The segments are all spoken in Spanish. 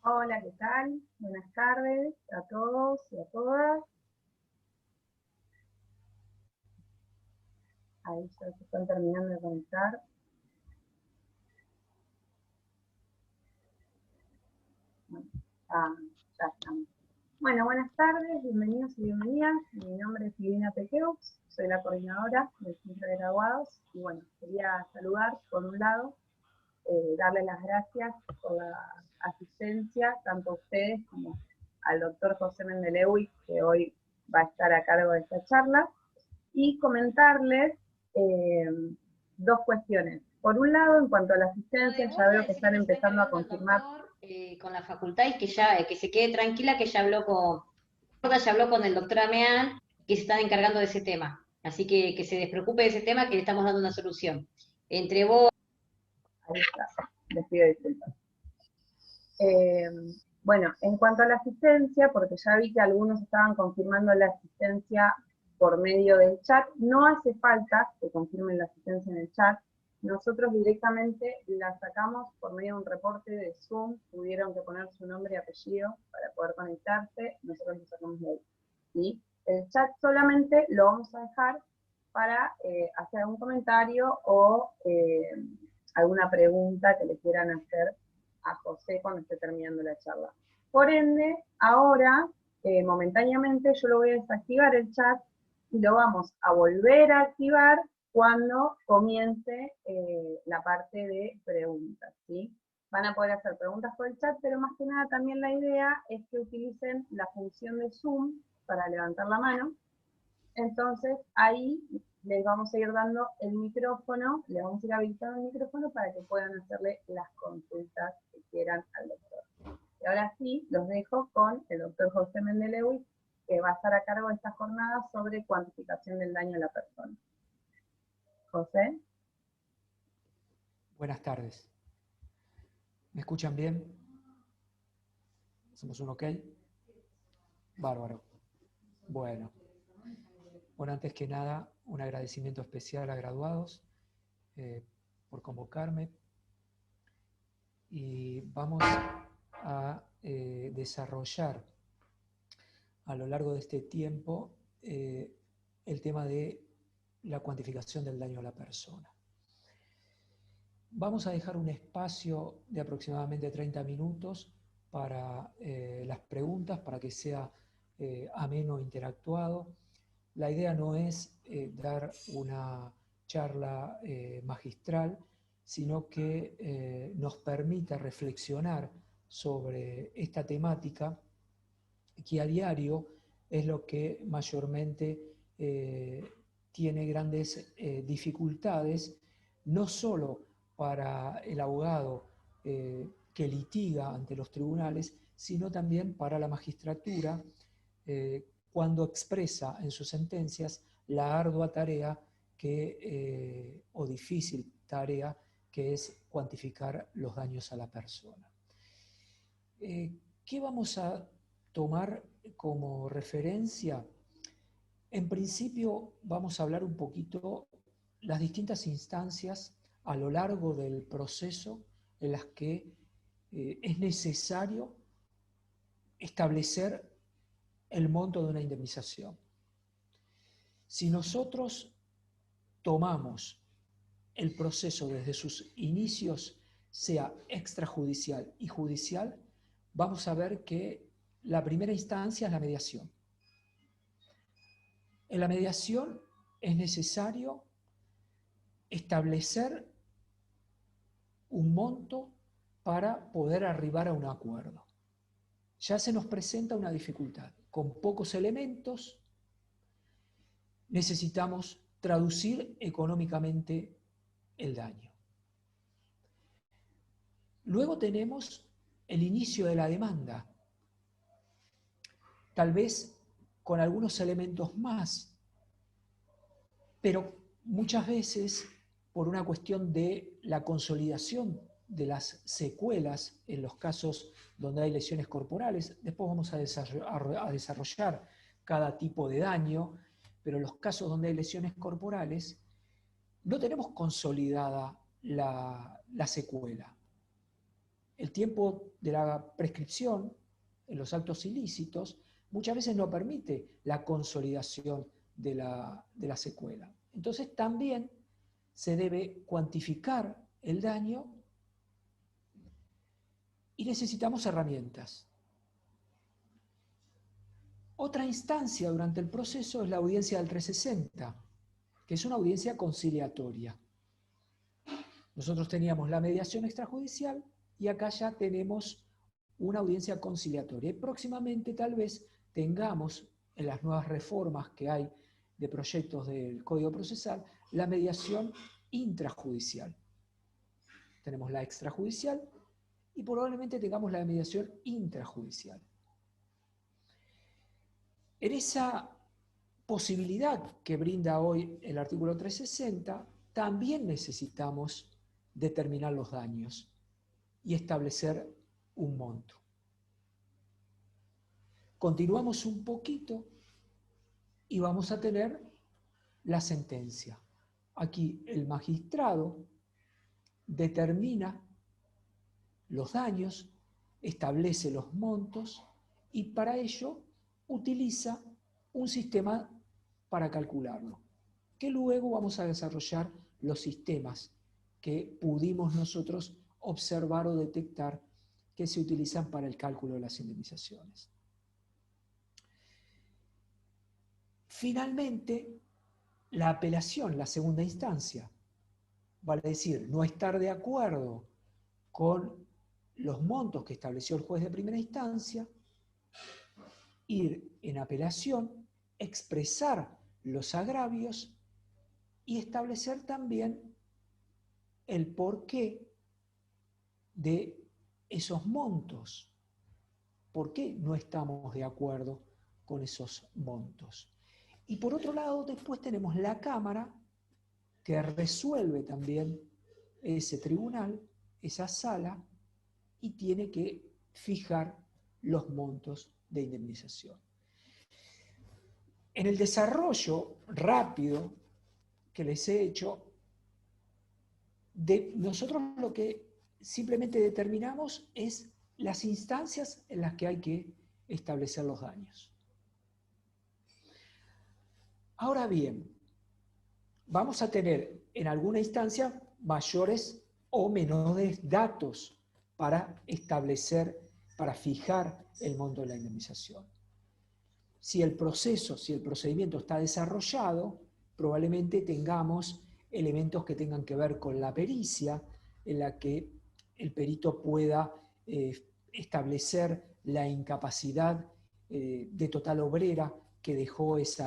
Hola, ¿qué tal? Buenas tardes a todos y a todas. Ahí ya se están terminando de conectar. Bueno, ya estamos. Bueno, buenas tardes, bienvenidos y bienvenidas. Mi nombre es Silvina Pequeux, soy la coordinadora del Centro de Graduados. Y bueno, quería saludar, por un lado, darle las gracias por la asistencia, tanto a ustedes como al doctor José Mendelewicz, que hoy va a estar a cargo de esta charla, y comentarles eh, dos cuestiones. Por un lado, en cuanto a la asistencia, ya veo que están Se está empezando a encargando el confirmar. doctor con la facultad y que ya que se quede tranquila, que ya habló con el doctor Ameán, que se están encargando de ese tema. Así que se despreocupe de ese tema, que le estamos dando una solución. Entre vos. Ahí está, les pido disculpas. Eh, bueno, en cuanto a la asistencia, porque ya vi que algunos estaban confirmando la asistencia por medio del chat, no hace falta que confirmen la asistencia en el chat. Nosotros directamente la sacamos por medio de un reporte de Zoom, tuvieron que poner su nombre y apellido para poder conectarse, nosotros lo sacamos de ahí. ¿Sí? El chat solamente lo vamos a dejar para hacer algún comentario o alguna pregunta que le quieran hacer a José cuando esté terminando la charla. Por ende, ahora, momentáneamente, yo lo voy a desactivar el chat y lo vamos a volver a activar cuando comience la parte de preguntas, ¿sí? Van a poder hacer preguntas por el chat, pero más que nada también la idea es que utilicen la función de Zoom para levantar la mano. Entonces ahí les vamos a ir dando el micrófono, les vamos a ir habilitando el micrófono para que puedan hacerle las consultas que quieran al doctor. Y ahora sí, los dejo con el doctor José Mendelewicz, que va a estar a cargo de esta jornada sobre cuantificación del daño a la persona. José. Buenas tardes. ¿Me escuchan bien? ¿Hacemos un ok? Bárbaro. Bueno, antes que nada, un agradecimiento especial a graduados por convocarme y vamos a desarrollar a lo largo de este tiempo el tema de la cuantificación del daño a la persona. Vamos a dejar un espacio de aproximadamente 30 minutos para las preguntas, para que sea ameno e interactuado. La idea no es dar una charla magistral, sino que nos permita reflexionar sobre esta temática que a diario es lo que mayormente tiene grandes dificultades, no solo para el abogado que litiga ante los tribunales, sino también para la magistratura cuando expresa en sus sentencias la ardua tarea o difícil tarea que es cuantificar los daños a la persona. ¿Qué vamos a tomar como referencia? En principio vamos a hablar un poquito las distintas instancias a lo largo del proceso en las que es necesario establecer el monto de una indemnización. Si nosotros tomamos el proceso desde sus inicios, sea extrajudicial y judicial, vamos a ver que la primera instancia es la mediación. En la mediación es necesario establecer un monto para poder arribar a un acuerdo. Ya se nos presenta una dificultad. Con pocos elementos necesitamos traducir económicamente el daño. Luego tenemos el inicio de la demanda, tal vez con algunos elementos más, pero muchas veces por una cuestión de la consolidación de las secuelas en los casos donde hay lesiones corporales. Después vamos a desarrollar cada tipo de daño, pero en los casos donde hay lesiones corporales no tenemos consolidada la secuela. el tiempo de la prescripción en los actos ilícitos muchas veces no permite la consolidación de la secuela. Entonces también se debe cuantificar el daño y necesitamos herramientas. Otra instancia durante el proceso es la audiencia del 360, que es una audiencia conciliatoria. Nosotros teníamos la mediación extrajudicial y acá ya tenemos una audiencia conciliatoria. Y próximamente tal vez tengamos en las nuevas reformas que hay de proyectos del Código Procesal la mediación intrajudicial. Tenemos la extrajudicial y probablemente tengamos la mediación intrajudicial. En esa posibilidad que brinda hoy el artículo 360, también necesitamos determinar los daños y establecer un monto. Continuamos un poquito y vamos a tener la sentencia. Aquí el magistrado determina los daños, establece los montos y para ello utiliza un sistema para calcularlo, que luego vamos a desarrollar los sistemas que pudimos nosotros observar o detectar que se utilizan para el cálculo de las indemnizaciones. Finalmente, la apelación, la segunda instancia, vale decir, no estar de acuerdo con los montos que estableció el juez de primera instancia, ir en apelación, expresar los agravios y establecer también el porqué de esos montos. ¿Por qué no estamos de acuerdo con esos montos? Y por otro lado, después tenemos la Cámara que resuelve también ese tribunal, esa sala, y tiene que fijar los montos de indemnización. En el desarrollo rápido que les he hecho, nosotros lo que simplemente determinamos es las instancias en las que hay que establecer los daños. Ahora bien, vamos a tener en alguna instancia mayores o menores datos para establecer, para fijar el monto de la indemnización. Si el procedimiento está desarrollado, probablemente tengamos elementos que tengan que ver con la pericia, en la que el perito pueda establecer la incapacidad de total obrera que dejó ese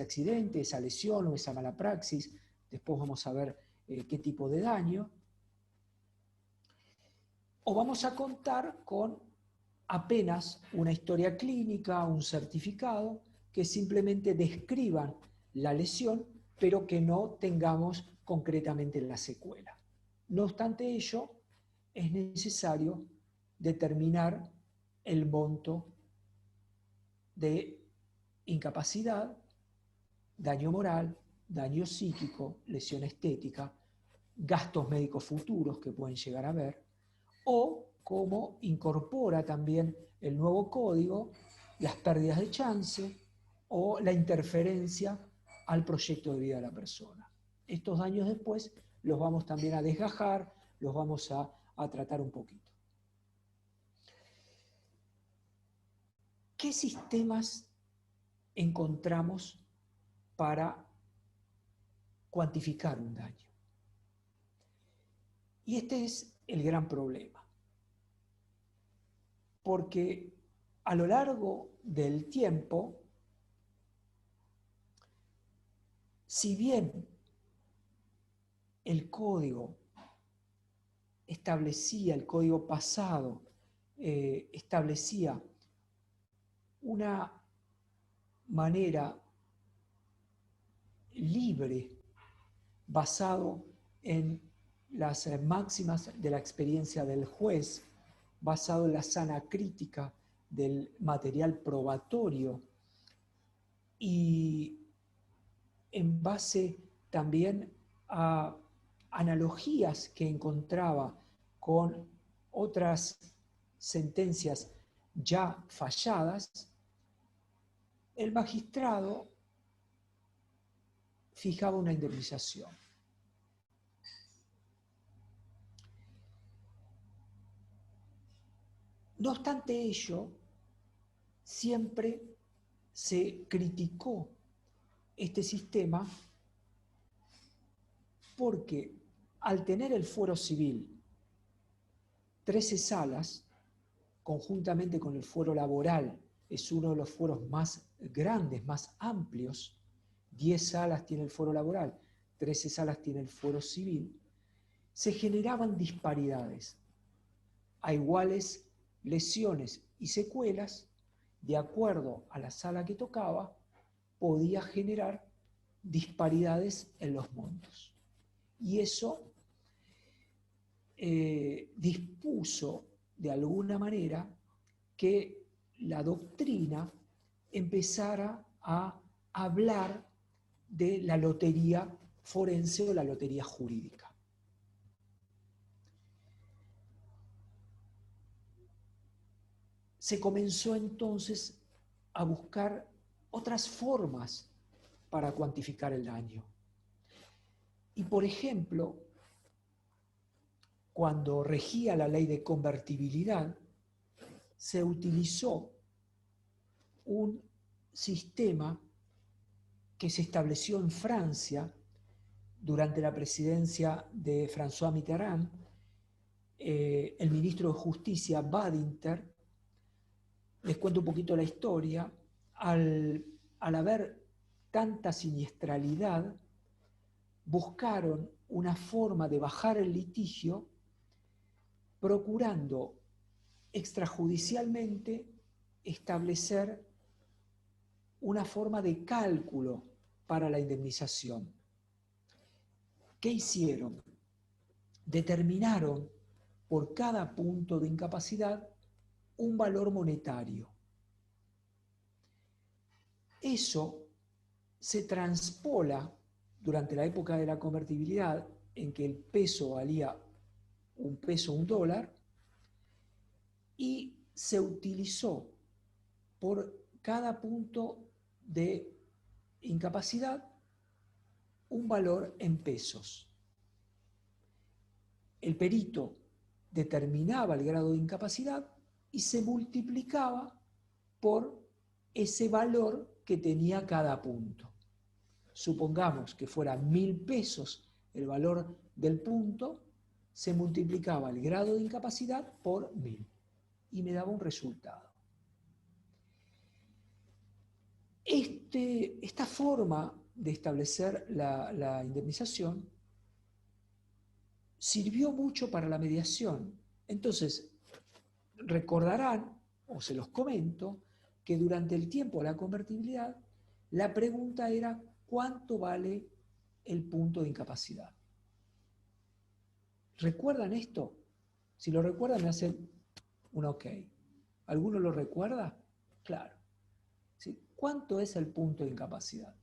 accidente, esa lesión o esa mala praxis. Después vamos a ver qué tipo de daño. O vamos a contar con apenas una historia clínica, un certificado, que simplemente describan la lesión, pero que no tengamos concretamente la secuela. No obstante ello, es necesario determinar el monto de incapacidad, daño moral, daño psíquico, lesión estética, gastos médicos futuros que pueden llegar a haber, o como incorpora también el nuevo código, las pérdidas de chance o la interferencia al proyecto de vida de la persona. Estos daños después los vamos también a desgajar, los vamos a tratar un poquito. ¿Qué sistemas encontramos para cuantificar un daño? Y este es el gran problema. Porque a lo largo del tiempo, si bien el código establecía, el código pasado establecía una manera libre basado en las máximas de la experiencia del juez, basado en la sana crítica del material probatorio y en base también a analogías que encontraba con otras sentencias ya falladas, el magistrado fijaba una indemnización. No obstante ello, siempre se criticó este sistema porque al tener el fuero civil 13 salas, conjuntamente con el fuero laboral, es uno de los fueros más grandes, más amplios, 10 salas tiene el fuero laboral, 13 salas tiene el fuero civil, se generaban disparidades a iguales lesiones y secuelas, de acuerdo a la sala que tocaba, podía generar disparidades en los montos. Y eso dispuso de alguna manera que la doctrina empezara a hablar de la lotería forense o la lotería jurídica. Se comenzó entonces a buscar otras formas para cuantificar el daño. Y por ejemplo, cuando regía la ley de convertibilidad, se utilizó un sistema que se estableció en Francia durante la presidencia de François Mitterrand. El ministro de Justicia, Badinter, les cuento un poquito la historia, al haber tanta siniestralidad, buscaron una forma de bajar el litigio procurando extrajudicialmente establecer una forma de cálculo para la indemnización. ¿Qué hicieron? Determinaron por cada punto de incapacidad un valor monetario. Eso se transpola durante la época de la convertibilidad, en que el peso valía un peso, un dólar, y se utilizó por cada punto de incapacidad un valor en pesos. El perito determinaba el grado de incapacidad y se multiplicaba por ese valor que tenía cada punto. Supongamos que fuera 1.000 pesos el valor del punto, se multiplicaba el grado de incapacidad por 1.000 y me daba un resultado. Esta forma de establecer la indemnización sirvió mucho para la mediación. Entonces, recordarán, o se los comento, que durante el tiempo de la convertibilidad, la pregunta era ¿cuánto vale el punto de incapacidad? ¿Recuerdan esto? Si lo recuerdan, me hacen un ok. ¿Alguno lo recuerda? Claro. ¿Sí? ¿Cuánto es el punto de incapacidad?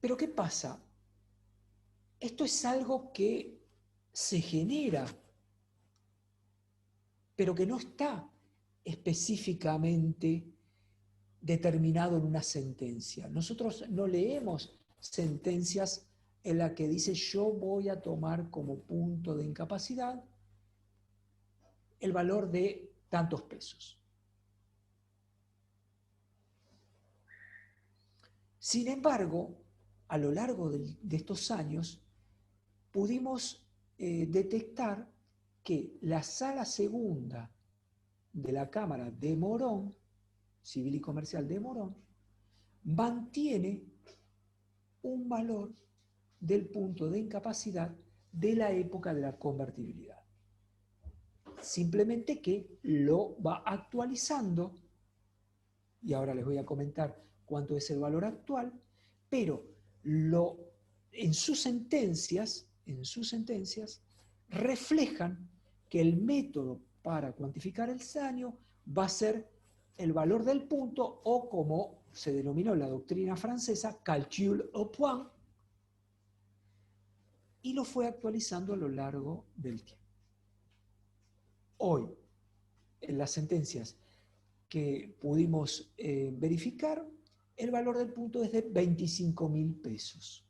Pero ¿qué pasa? Esto es algo que se genera, pero que no está específicamente determinado en una sentencia. Nosotros no leemos sentencias en las que dice yo voy a tomar como punto de incapacidad el valor de tantos pesos. Sin embargo, a lo largo de estos años, pudimos detectar que la Sala Segunda de la Cámara de Morón, Civil y Comercial de Morón, mantiene un valor del punto de incapacidad de la época de la convertibilidad. Simplemente que lo va actualizando, y ahora les voy a comentar cuánto es el valor actual, pero en sus sentencias reflejan que el método para cuantificar el daño va a ser el valor del punto, o como se denominó en la doctrina francesa, calcul au point, y lo fue actualizando a lo largo del tiempo. Hoy, en las sentencias que pudimos verificar, el valor del punto es de 25.000 pesos.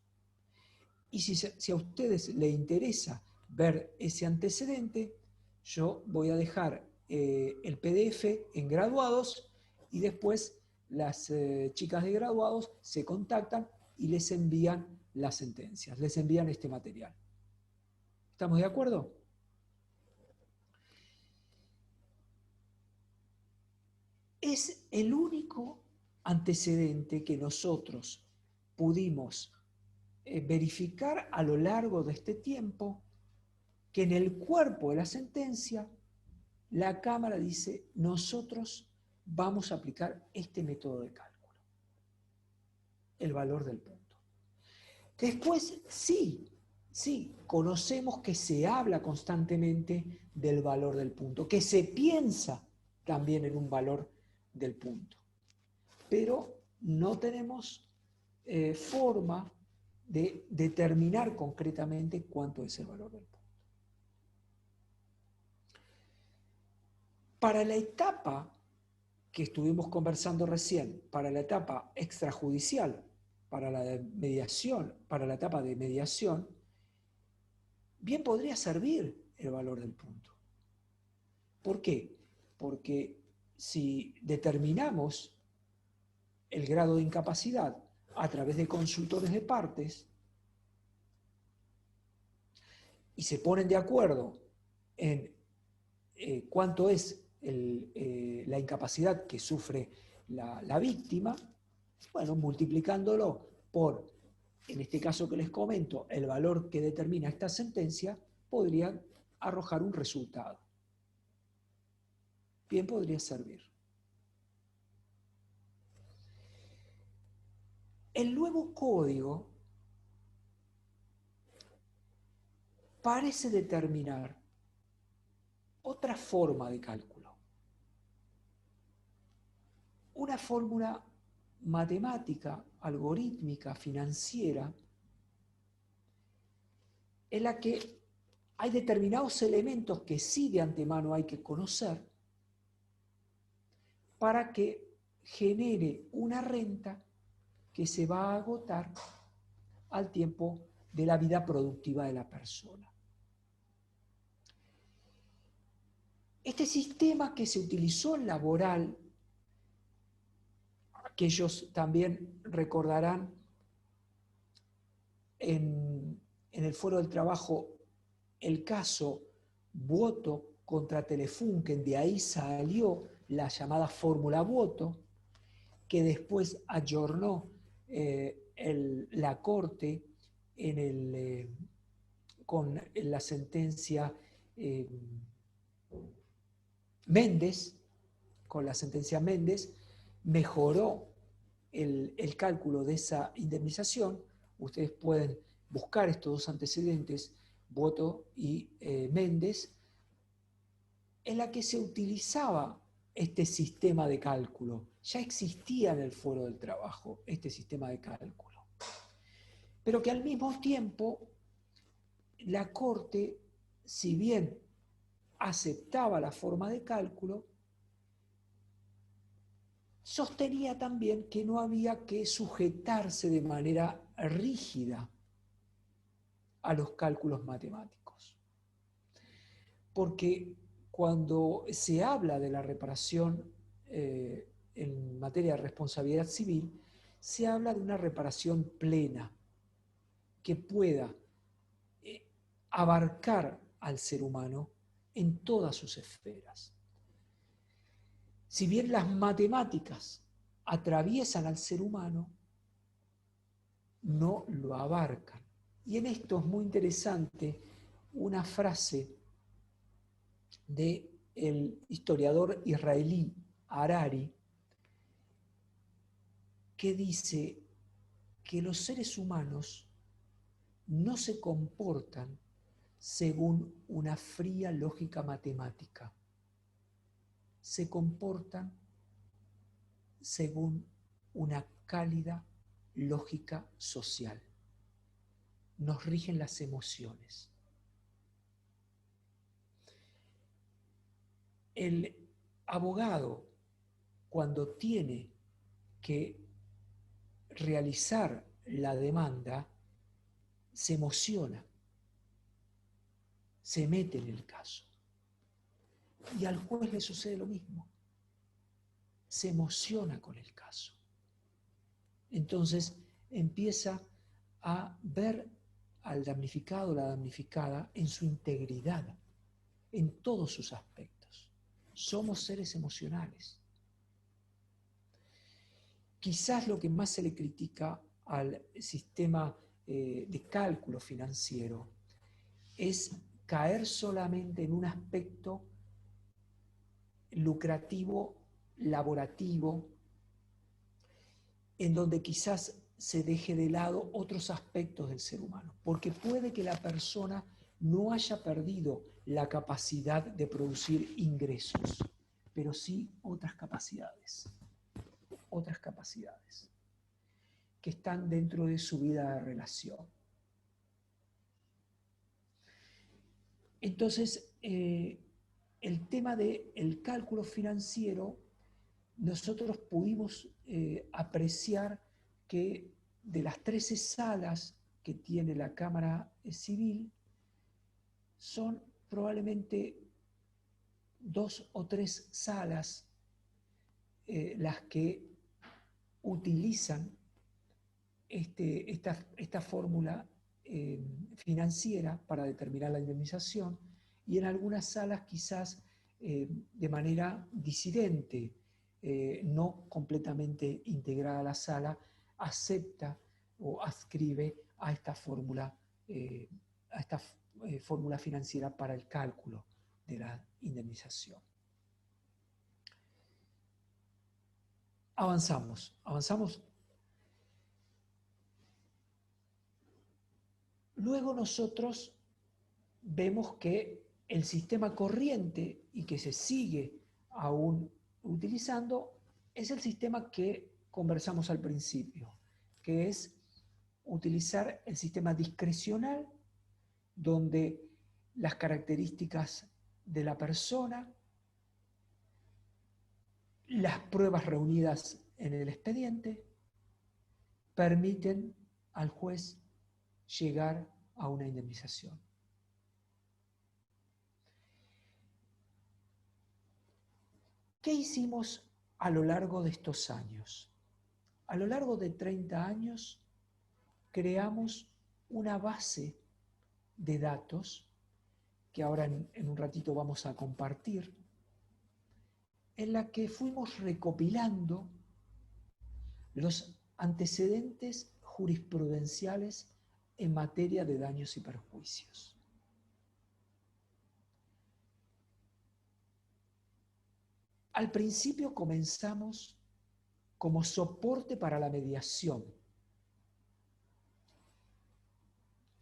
Y si a ustedes les interesa ver ese antecedente, yo voy a dejar el PDF en graduados y después las chicas de graduados se contactan y les envían las sentencias, les envían este material. ¿Estamos de acuerdo? Es el único antecedente que nosotros pudimos verificar a lo largo de este tiempo que en el cuerpo de la sentencia la Cámara dice: nosotros vamos a aplicar este método de cálculo, el valor del punto. Después, sí, conocemos que se habla constantemente del valor del punto, que se piensa también en un valor del punto, pero no tenemos forma de determinar concretamente cuánto es el valor del punto. Para la etapa que estuvimos conversando recién, para la etapa extrajudicial, para la de mediación, para la etapa de mediación, bien podría servir el valor del punto. ¿Por qué? Porque si determinamos el grado de incapacidad a través de consultores de partes y se ponen de acuerdo en cuánto es la incapacidad que sufre la víctima, bueno, multiplicándolo por, en este caso que les comento, el valor que determina esta sentencia, podría arrojar un resultado. Bien podría servir. El nuevo código parece determinar otra forma de cálculo. Una fórmula matemática, algorítmica, financiera, en la que hay determinados elementos que sí de antemano hay que conocer para que genere una renta que se va a agotar al tiempo de la vida productiva de la persona. Este sistema que se utilizó en laboral, que ellos también recordarán en el Foro del Trabajo el caso Boto contra Telefunken, de ahí salió la llamada fórmula Boto, que después ayornó la Corte con la sentencia Méndez, mejoró el cálculo de esa indemnización. Ustedes pueden buscar estos dos antecedentes, Boto y Méndez, en la que se utilizaba este sistema de cálculo. Ya existía en el Foro del Trabajo este sistema de cálculo. Pero que al mismo tiempo la Corte, si bien aceptaba la forma de cálculo, sostenía también que no había que sujetarse de manera rígida a los cálculos matemáticos. Porque cuando se habla de la reparación en materia de responsabilidad civil, se habla de una reparación plena que pueda abarcar al ser humano en todas sus esferas. Si bien las matemáticas atraviesan al ser humano, no lo abarcan. Y en esto es muy interesante una frase del historiador israelí Harari, que dice que los seres humanos no se comportan según una fría lógica matemática, se comportan según una cálida lógica social. nos rigen las emociones. El abogado, cuando tiene que realizar la demanda, se emociona, se mete en el caso. Y al juez le sucede lo mismo. Se emociona con el caso. Entonces empieza a ver al damnificado o la damnificada en su integridad, en todos sus aspectos. Somos seres emocionales. Quizás lo que más se le critica al sistema de cálculo financiero es caer solamente en un aspecto lucrativo, laborativo, en donde quizás se deje de lado otros aspectos del ser humano, porque puede que la persona no haya perdido la capacidad de producir ingresos, pero sí otras capacidades que están dentro de su vida de relación. Entonces, el tema del cálculo financiero, nosotros pudimos apreciar que de las 13 salas que tiene la Cámara Civil, son probablemente 2 o 3 salas las que utilizan esta fórmula financiera para determinar la indemnización, y en algunas salas quizás de manera disidente, no completamente integrada a la sala, acepta o adscribe a esta fórmula financiera para el cálculo de la indemnización. Avanzamos. Luego nosotros vemos que el sistema corriente y que se sigue aún utilizando es el sistema que conversamos al principio, que es utilizar el sistema discrecional, donde las características de la persona, las pruebas reunidas en el expediente, permiten al juez llegar a una indemnización. ¿Qué hicimos a lo largo de estos años? A lo largo de 30 años creamos una base de datos que ahora en un ratito vamos a compartir, en la que fuimos recopilando los antecedentes jurisprudenciales en materia de daños y perjuicios. Al principio comenzamos como soporte para la mediación.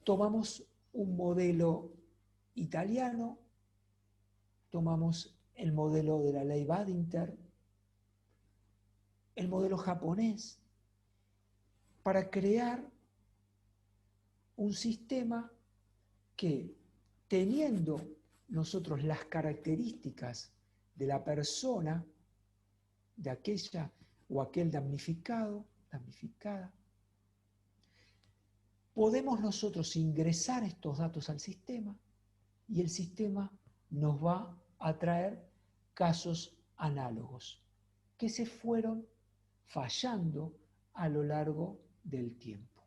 Tomamos un modelo italiano, tomamos el modelo de la ley Badinter, el modelo japonés, para crear un sistema que, teniendo nosotros las características de la persona, de aquella o aquel damnificado, damnificada, podemos nosotros ingresar estos datos al sistema y el sistema nos va a traer casos análogos que se fueron fallando a lo largo del tiempo.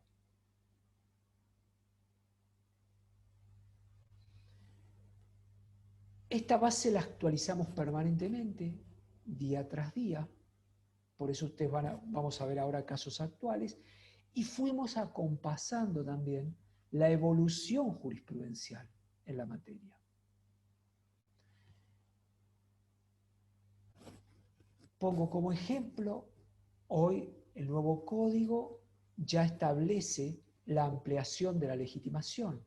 Esta base la actualizamos permanentemente, día tras día, por eso ustedes vamos a ver ahora casos actuales, y fuimos acompasando también la evolución jurisprudencial en la materia. Pongo como ejemplo, hoy el nuevo código ya establece la ampliación de la legitimación,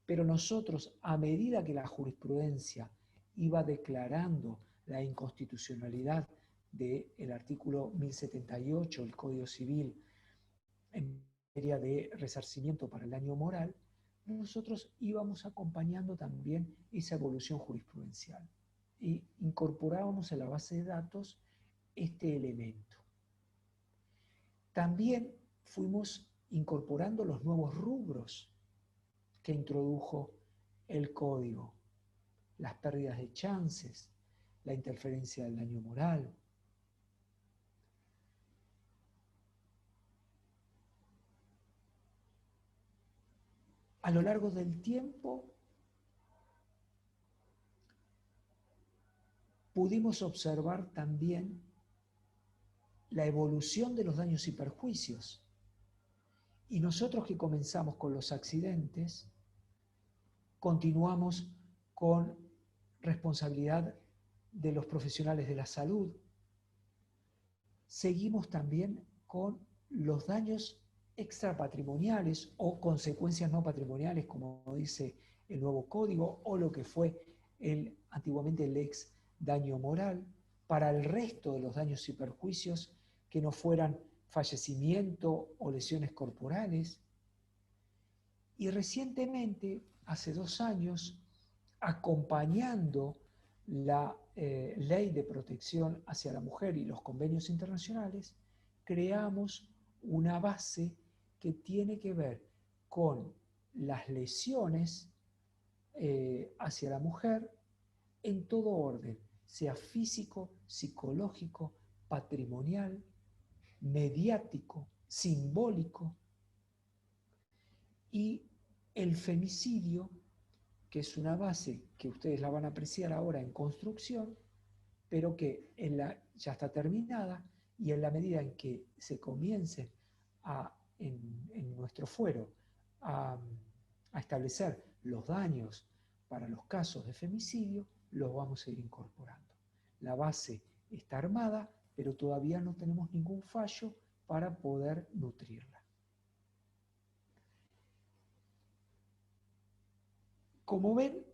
pero nosotros, a medida que la jurisprudencia iba declarando la inconstitucionalidad del artículo 1078 del Código Civil, materia de resarcimiento para el daño moral, nosotros íbamos acompañando también esa evolución jurisprudencial y incorporábamos en la base de datos este elemento. También fuimos incorporando los nuevos rubros que introdujo el código, las pérdidas de chances, la interferencia del daño moral. A lo largo del tiempo pudimos observar también la evolución de los daños y perjuicios. Y nosotros que comenzamos con los accidentes, continuamos con responsabilidad de los profesionales de la salud. Seguimos también con los daños extrapatrimoniales o consecuencias no patrimoniales, como dice el nuevo código, o lo que fue antiguamente el ex daño moral, para el resto de los daños y perjuicios que no fueran fallecimiento o lesiones corporales. Y recientemente, hace 2 años, acompañando la Ley de Protección hacia la Mujer y los convenios internacionales, creamos una base que tiene que ver con las lesiones hacia la mujer en todo orden, sea físico, psicológico, patrimonial, mediático, simbólico, y el femicidio, que es una base que ustedes la van a apreciar ahora en construcción, pero que ya está terminada, y en la medida en que se comience en nuestro fuero a establecer los daños para los casos de femicidio, los vamos a ir incorporando. La base está armada, pero todavía no tenemos ningún fallo para poder nutrirla. Como ven,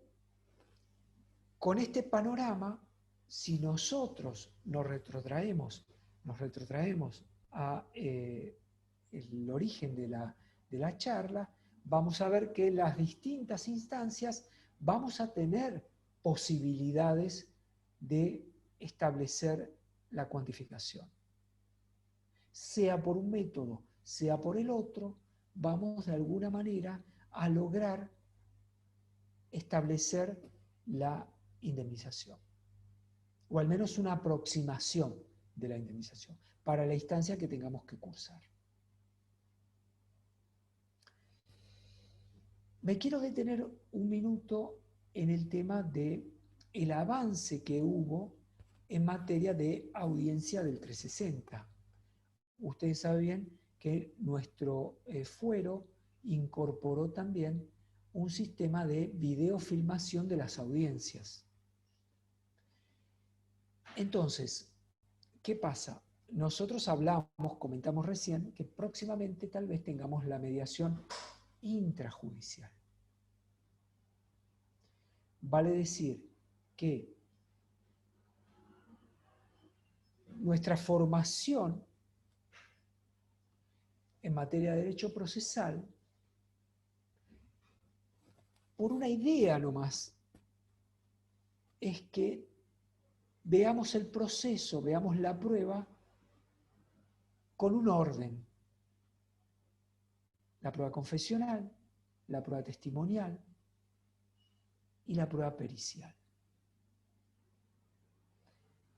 con este panorama, si nosotros nos retrotraemos a el origen de la charla, vamos a ver que en las distintas instancias vamos a tener posibilidades de establecer la cuantificación. Sea por un método, sea por el otro, vamos de alguna manera a lograr establecer la indemnización, o al menos una aproximación de la indemnización para la instancia que tengamos que cursar. Me quiero detener un minuto en el tema del avance que hubo en materia de audiencia del 360. Ustedes saben bien que nuestro fuero incorporó también un sistema de videofilmación de las audiencias. Entonces, ¿qué pasa? Nosotros comentamos recién, que próximamente tal vez tengamos la mediación intrajudicial. Vale decir que nuestra formación en materia de derecho procesal, por una idea nomás, es que veamos el proceso, veamos la prueba con un orden. La prueba confesional, la prueba testimonial y la prueba pericial.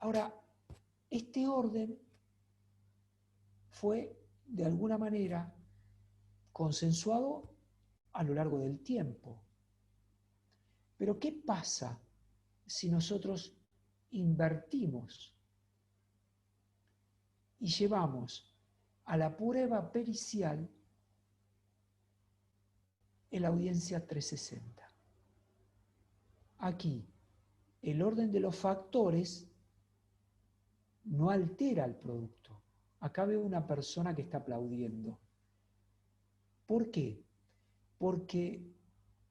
Ahora, este orden fue, de alguna manera, consensuado a lo largo del tiempo. Pero ¿qué pasa si nosotros invertimos y llevamos a la prueba pericial en la audiencia 360? Aquí, el orden de los factores no altera el producto. Acá veo una persona que está aplaudiendo. ¿Por qué? Porque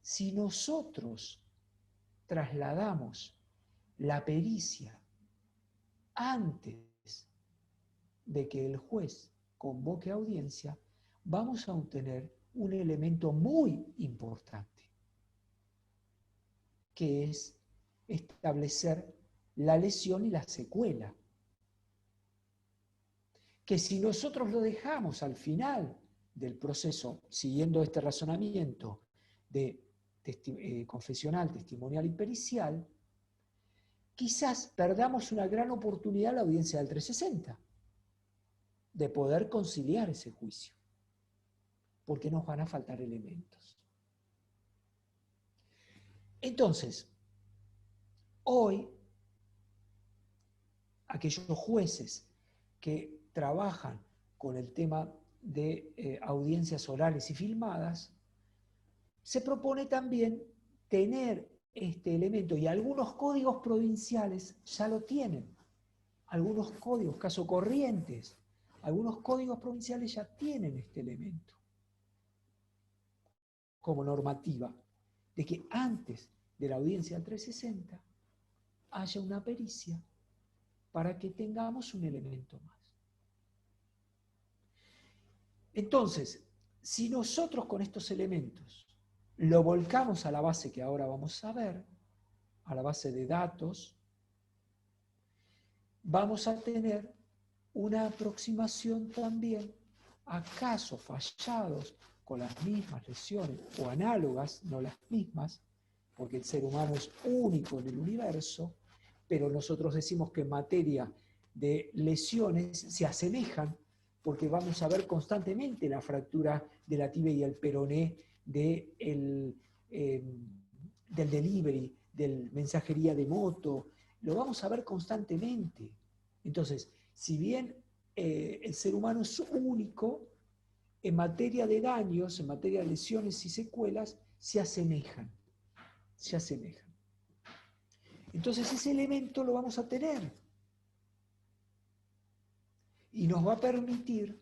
si nosotros trasladamos la pericia antes de que el juez convoque audiencia, vamos a obtener un elemento muy importante, que es establecer la lesión y la secuela. Que si nosotros lo dejamos al final del proceso, siguiendo este razonamiento de confesional, testimonial y pericial, quizás perdamos una gran oportunidad en la audiencia del 360 de poder conciliar ese juicio, porque nos van a faltar elementos. Entonces, hoy, aquellos jueces que trabajan con el tema de audiencias orales y filmadas, se propone también tener este elemento, y algunos códigos provinciales ya lo tienen. Algunos códigos, caso Corrientes, algunos códigos provinciales ya tienen este elemento como normativa, de que antes de la audiencia del 360 haya una pericia para que tengamos un elemento más. Entonces, si nosotros con estos elementos lo volcamos a la base que ahora vamos a ver, a la base de datos, vamos a tener una aproximación también a casos fallados con las mismas lesiones o análogas, no las mismas, porque el ser humano es único en el universo, pero nosotros decimos que en materia de lesiones se asemejan, porque vamos a ver constantemente la fractura de la tibia y el peroné del delivery, del mensajería de moto, lo vamos a ver constantemente. Entonces, si bien el ser humano es único, en materia de daños, en materia de lesiones y secuelas, se asemejan. Se asemejan. Entonces ese elemento lo vamos a tener y nos va a permitir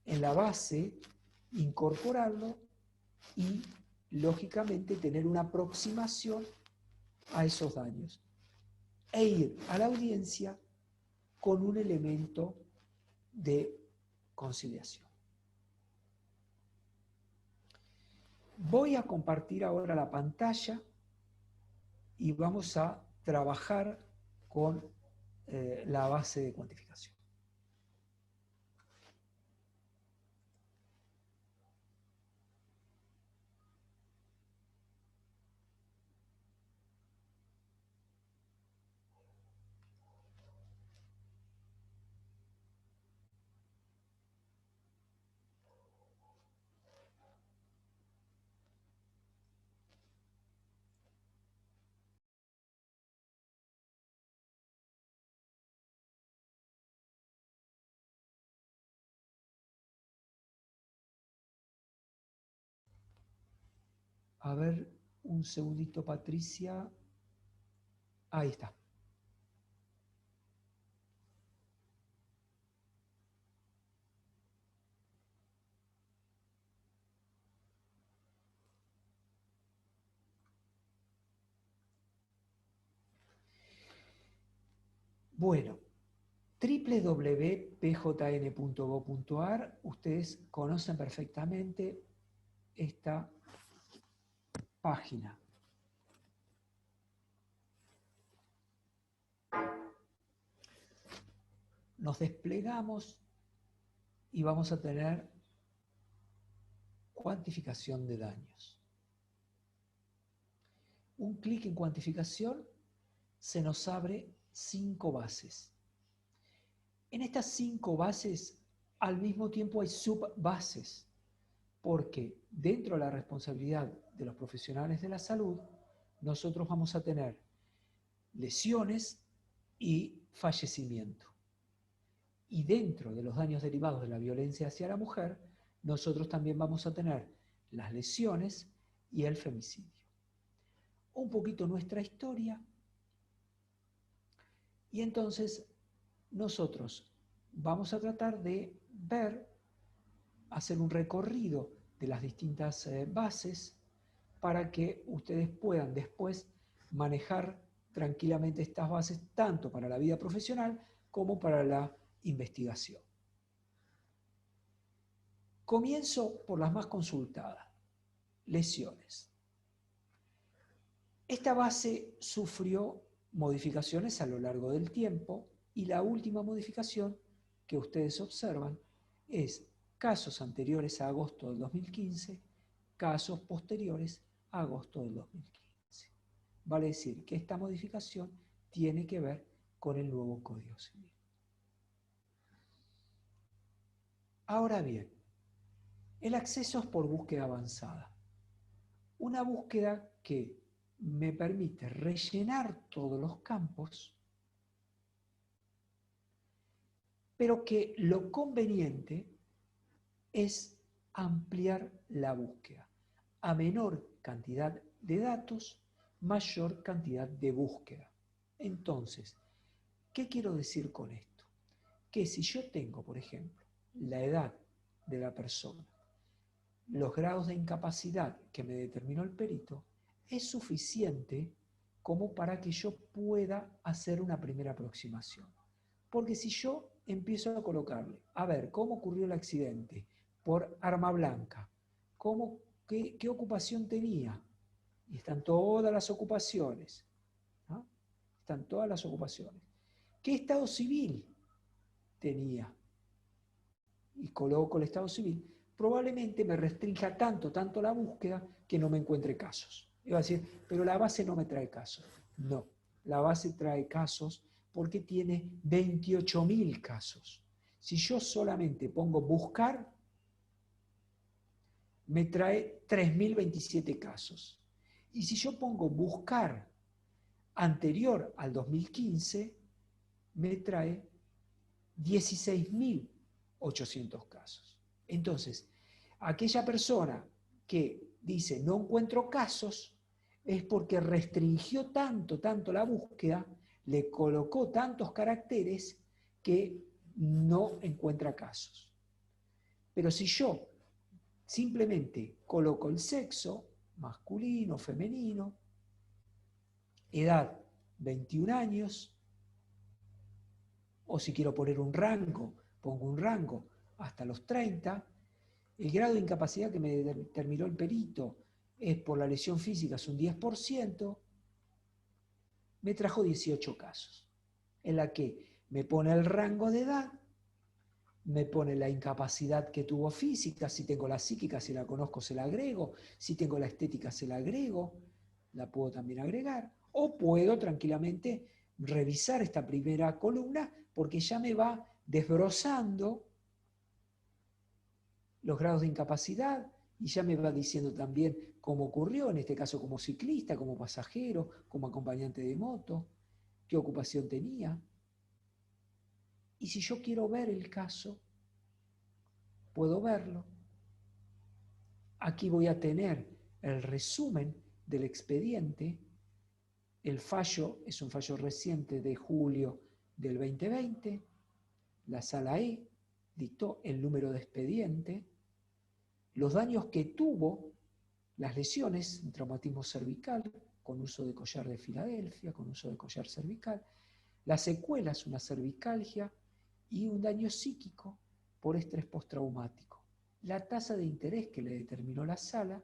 en la base incorporarlo y lógicamente tener una aproximación a esos daños e ir a la audiencia con un elemento de conciliación. Voy a compartir ahora la pantalla y vamos a trabajar con la base de cuantificación. A ver, un segundito, Patricia. Ahí está. Bueno, www.pjn.gov.ar, ustedes conocen perfectamente esta página. Nos desplegamos y vamos a tener cuantificación de daños. Un clic en cuantificación se nos abre 5 bases. En estas 5 bases al mismo tiempo hay subbases, porque dentro de la responsabilidad de los profesionales de la salud, nosotros vamos a tener lesiones y fallecimiento. Y dentro de los daños derivados de la violencia hacia la mujer, nosotros también vamos a tener las lesiones y el femicidio. Un poquito nuestra historia. Y entonces nosotros vamos a tratar de ver, hacer un recorrido de las distintas bases para que ustedes puedan después manejar tranquilamente estas bases tanto para la vida profesional como para la investigación. Comienzo por las más consultadas, lesiones. Esta base sufrió modificaciones a lo largo del tiempo y la última modificación que ustedes observan es casos anteriores a agosto del 2015, casos posteriores a agosto del 2015. Vale decir que esta modificación tiene que ver con el nuevo Código Civil. Ahora bien, el acceso es por búsqueda avanzada. Una búsqueda que me permite rellenar todos los campos, pero que lo conveniente es ampliar la búsqueda. A menor cantidad de datos, mayor cantidad de búsqueda. Entonces, ¿qué quiero decir con esto? Que si yo tengo, por ejemplo, la edad de la persona, los grados de incapacidad que me determinó el perito, es suficiente como para que yo pueda hacer una primera aproximación. Porque si yo empiezo a colocarle, a ver, ¿cómo ocurrió el accidente? Por arma blanca. ¿Qué ocupación tenía? Y están todas las ocupaciones. ¿No? Están todas las ocupaciones. ¿Qué estado civil tenía? Y coloco el estado civil. Probablemente me restrinja tanto la búsqueda que no me encuentre casos. Iba a decir, pero la base no me trae casos. No, la base trae casos porque tiene 28.000 casos. Si yo solamente pongo buscar, me trae 3.027 casos. Y si yo pongo buscar anterior al 2015, me trae 16.800 casos. Entonces, aquella persona que dice no encuentro casos es porque restringió tanto la búsqueda, le colocó tantos caracteres que no encuentra casos. Pero si yo simplemente coloco el sexo, masculino, femenino, edad 21 años, o si quiero poner un rango, pongo un rango hasta los 30, el grado de incapacidad que me determinó el perito es por la lesión física, es un 10%, me trajo 18 casos, en la que me pone el rango de edad, me pone la incapacidad que tuvo física, si tengo la psíquica, si la conozco, se la agrego, si tengo la estética, se la agrego, la puedo también agregar, o puedo tranquilamente revisar esta primera columna porque ya me va desbrozando los grados de incapacidad y ya me va diciendo también cómo ocurrió, en este caso como ciclista, como pasajero, como acompañante de moto, qué ocupación tenía. Y si yo quiero ver el caso, puedo verlo. Aquí voy a tener el resumen del expediente. El fallo es un fallo reciente de julio del 2020. La sala E dictó el número de expediente, los daños que tuvo, las lesiones, un traumatismo cervical con uso de collar de Filadelfia, con uso de collar cervical, las secuelas, una cervicalgia y un daño psíquico por estrés postraumático, la tasa de interés que le determinó la sala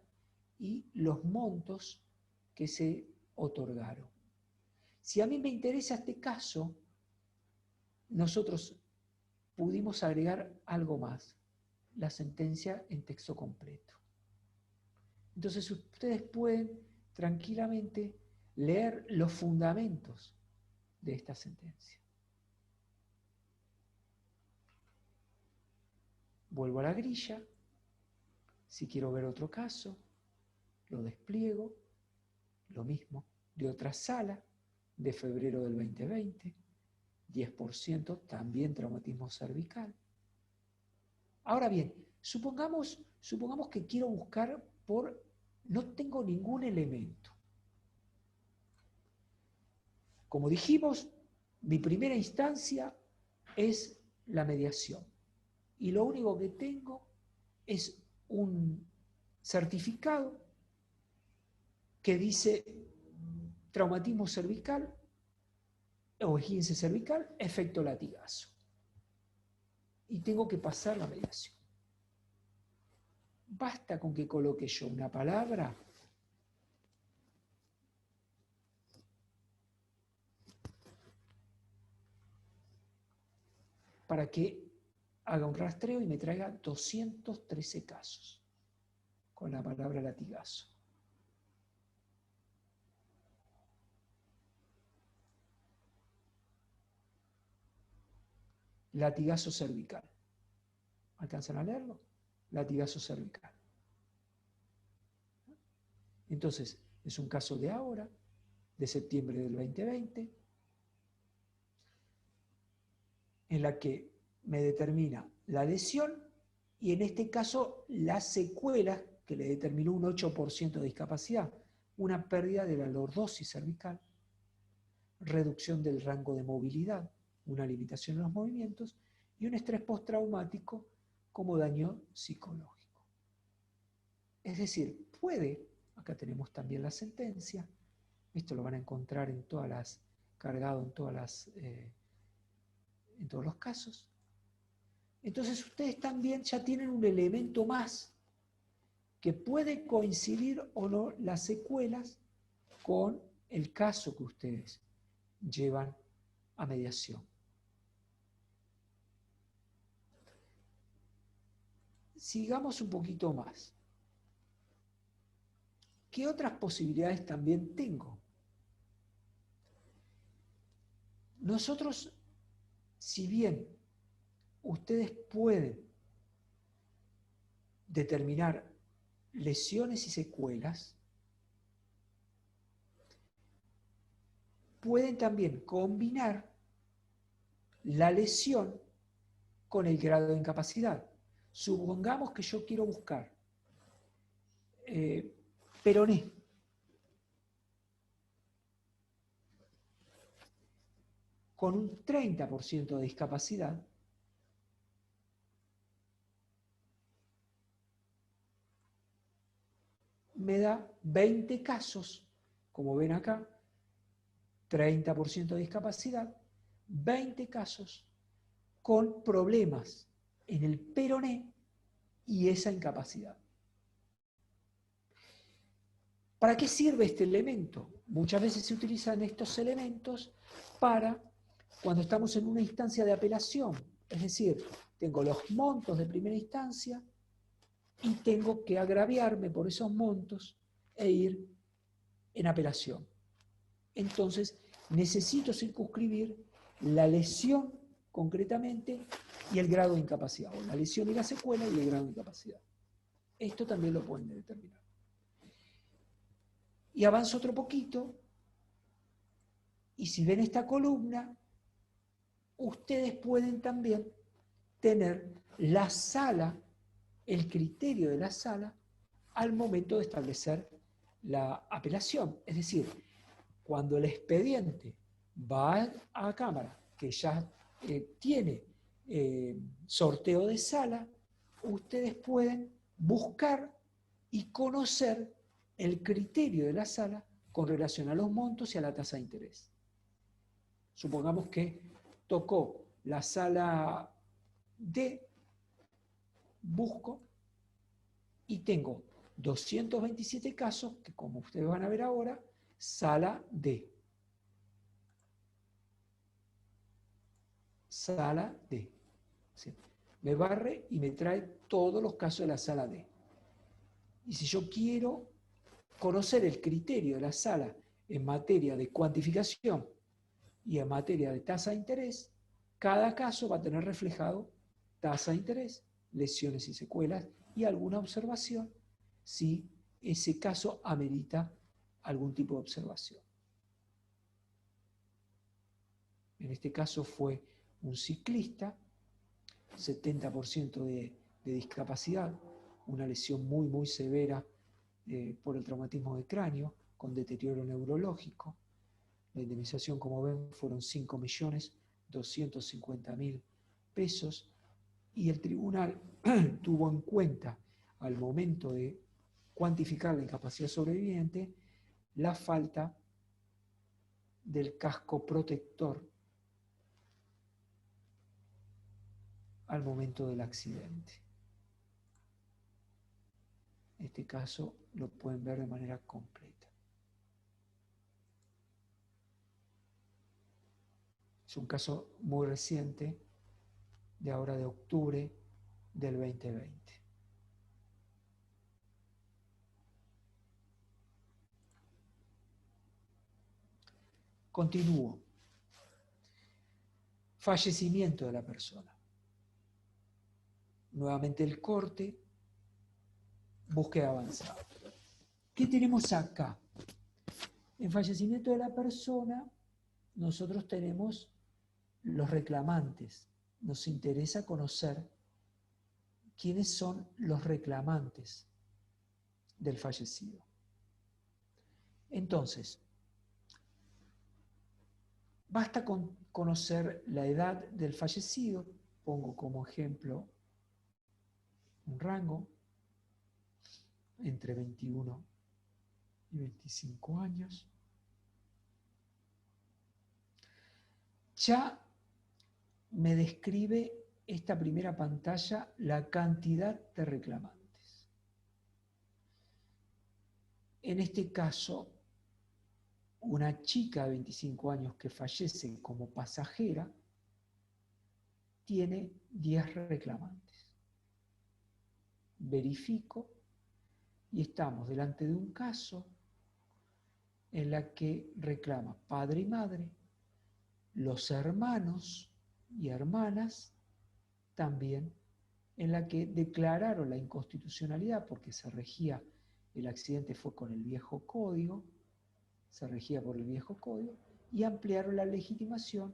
y los montos que se otorgaron. Si a mí me interesa este caso, nosotros pudimos agregar algo más, la sentencia en texto completo. Entonces ustedes pueden tranquilamente leer los fundamentos de esta sentencia. Vuelvo a la grilla, si quiero ver otro caso, lo despliego, lo mismo, de otra sala, de febrero del 2020, 10% también traumatismo cervical. Ahora bien, supongamos que quiero buscar por, no tengo ningún elemento. Como dijimos, mi primera instancia es la mediación. Y lo único que tengo es un certificado que dice traumatismo cervical o esguince cervical, efecto latigazo. Y tengo que pasar la mediación. basta con que coloque yo una palabra para que haga un rastreo y me traiga 213 casos con la palabra latigazo. Latigazo cervical. ¿Alcanzan a leerlo? Latigazo cervical. Entonces, es un caso de ahora, de septiembre del 2020, en la que me determina la lesión y en este caso las secuelas que le determinó un 8% de discapacidad, una pérdida de la lordosis cervical, reducción del rango de movilidad, una limitación en los movimientos y un estrés postraumático como daño psicológico. Es decir, puede, acá tenemos también la sentencia, esto lo van a encontrar en todas las, cargado en todas en todos los casos. Entonces ustedes también ya tienen un elemento más que puede coincidir o no las secuelas con el caso que ustedes llevan a mediación. Sigamos un poquito más. ¿Qué otras posibilidades también tengo? Nosotros, si bien ustedes pueden determinar lesiones y secuelas, pueden también combinar la lesión con el grado de incapacidad. Supongamos que yo quiero buscar peroné. Con un 30% de discapacidad, me da 20 casos, como ven acá, 30% de discapacidad, 20 casos con problemas en el peroné y esa incapacidad. ¿Para qué sirve este elemento? Muchas veces se utilizan estos elementos para cuando estamos en una instancia de apelación, es decir, tengo los montos de primera instancia y tengo que agraviarme por esos montos e ir en apelación. Entonces, necesito circunscribir la lesión concretamente y el grado de incapacidad, o la lesión y la secuela y el grado de incapacidad. Esto también lo pueden determinar. Y avanzo otro poquito, y si ven esta columna, ustedes pueden también tener la sala, el criterio de la sala, al momento de establecer la apelación. Es decir, cuando el expediente va a cámara, que ya tiene sorteo de sala, ustedes pueden buscar y conocer el criterio de la sala con relación a los montos y a la tasa de interés. Supongamos que tocó la sala D, busco y tengo 227 casos que, como ustedes van a ver ahora, sala D. Sala D. ¿Sí? Me barre y me trae todos los casos de la sala D. Y si yo quiero conocer el criterio de la sala en materia de cuantificación y en materia de tasa de interés, cada caso va a tener reflejado tasa de interés, lesiones y secuelas y alguna observación si ese caso amerita algún tipo de observación. En este caso fue un ciclista, 70% de discapacidad, una lesión muy, muy severa por el traumatismo de cráneo, con deterioro neurológico. La indemnización, como ven, fueron 5.250.000 pesos y el tribunal tuvo en cuenta al momento de cuantificar la incapacidad sobreviviente la falta del casco protector al momento del accidente. este caso lo pueden ver de manera completa. Es un caso muy reciente, de ahora de octubre del 2020. Continúo. Fallecimiento de la persona. Nuevamente el corte, búsqueda avanzada. ¿Qué tenemos acá? En fallecimiento de la persona, nosotros tenemos los reclamantes. Nos interesa conocer quiénes son los reclamantes del fallecido. Entonces, basta con conocer la edad del fallecido, pongo como ejemplo un rango entre 21 y 25 años. Ya me describe esta primera pantalla la cantidad de reclamantes. En este caso, una chica de 25 años que fallece como pasajera tiene 10 reclamantes. Verifico y estamos delante de un caso en la que reclama padre y madre, los hermanos y hermanas también, en la que declararon la inconstitucionalidad porque se regía, el accidente fue con el viejo código, se regía por el viejo código, y ampliaron la legitimación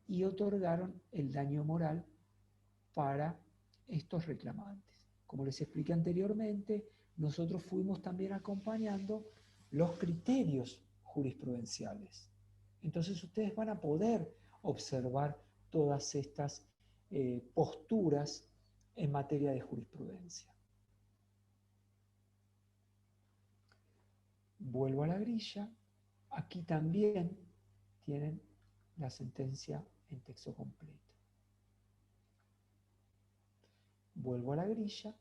y otorgaron el daño moral para estos reclamantes. Como les expliqué anteriormente, nosotros fuimos también acompañando los criterios jurisprudenciales. Entonces ustedes van a poder observar todas estas posturas en materia de jurisprudencia. Vuelvo a la grilla. Aquí también tienen la sentencia en texto completo. Vuelvo a la grilla.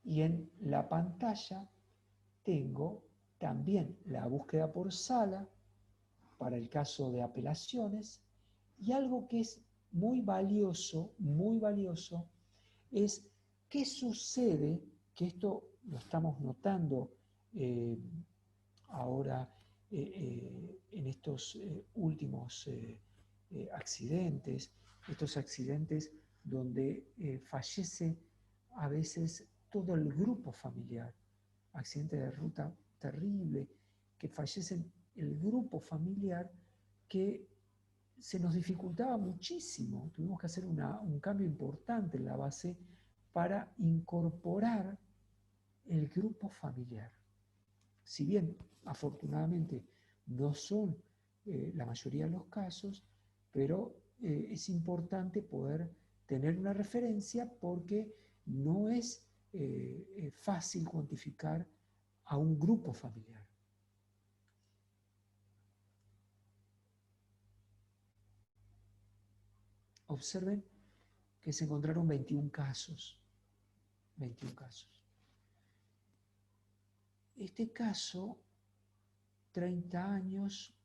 Y en la pantalla tengo también la búsqueda por sala para el caso de apelaciones, y algo que es muy valioso, es qué sucede, que esto lo estamos notando ahora en estos últimos accidentes, estos accidentes donde fallece a veces todo el grupo familiar, accidente de ruta terrible, que fallecen el grupo familiar, que se nos dificultaba muchísimo. Tuvimos que hacer un cambio importante en la base para incorporar el grupo familiar. Si bien, afortunadamente, no son la mayoría de los casos, pero es importante poder tener una referencia porque no es fácil cuantificar a un grupo familiar. Observen que se encontraron 21 casos. 21 casos. Este caso, 30 años,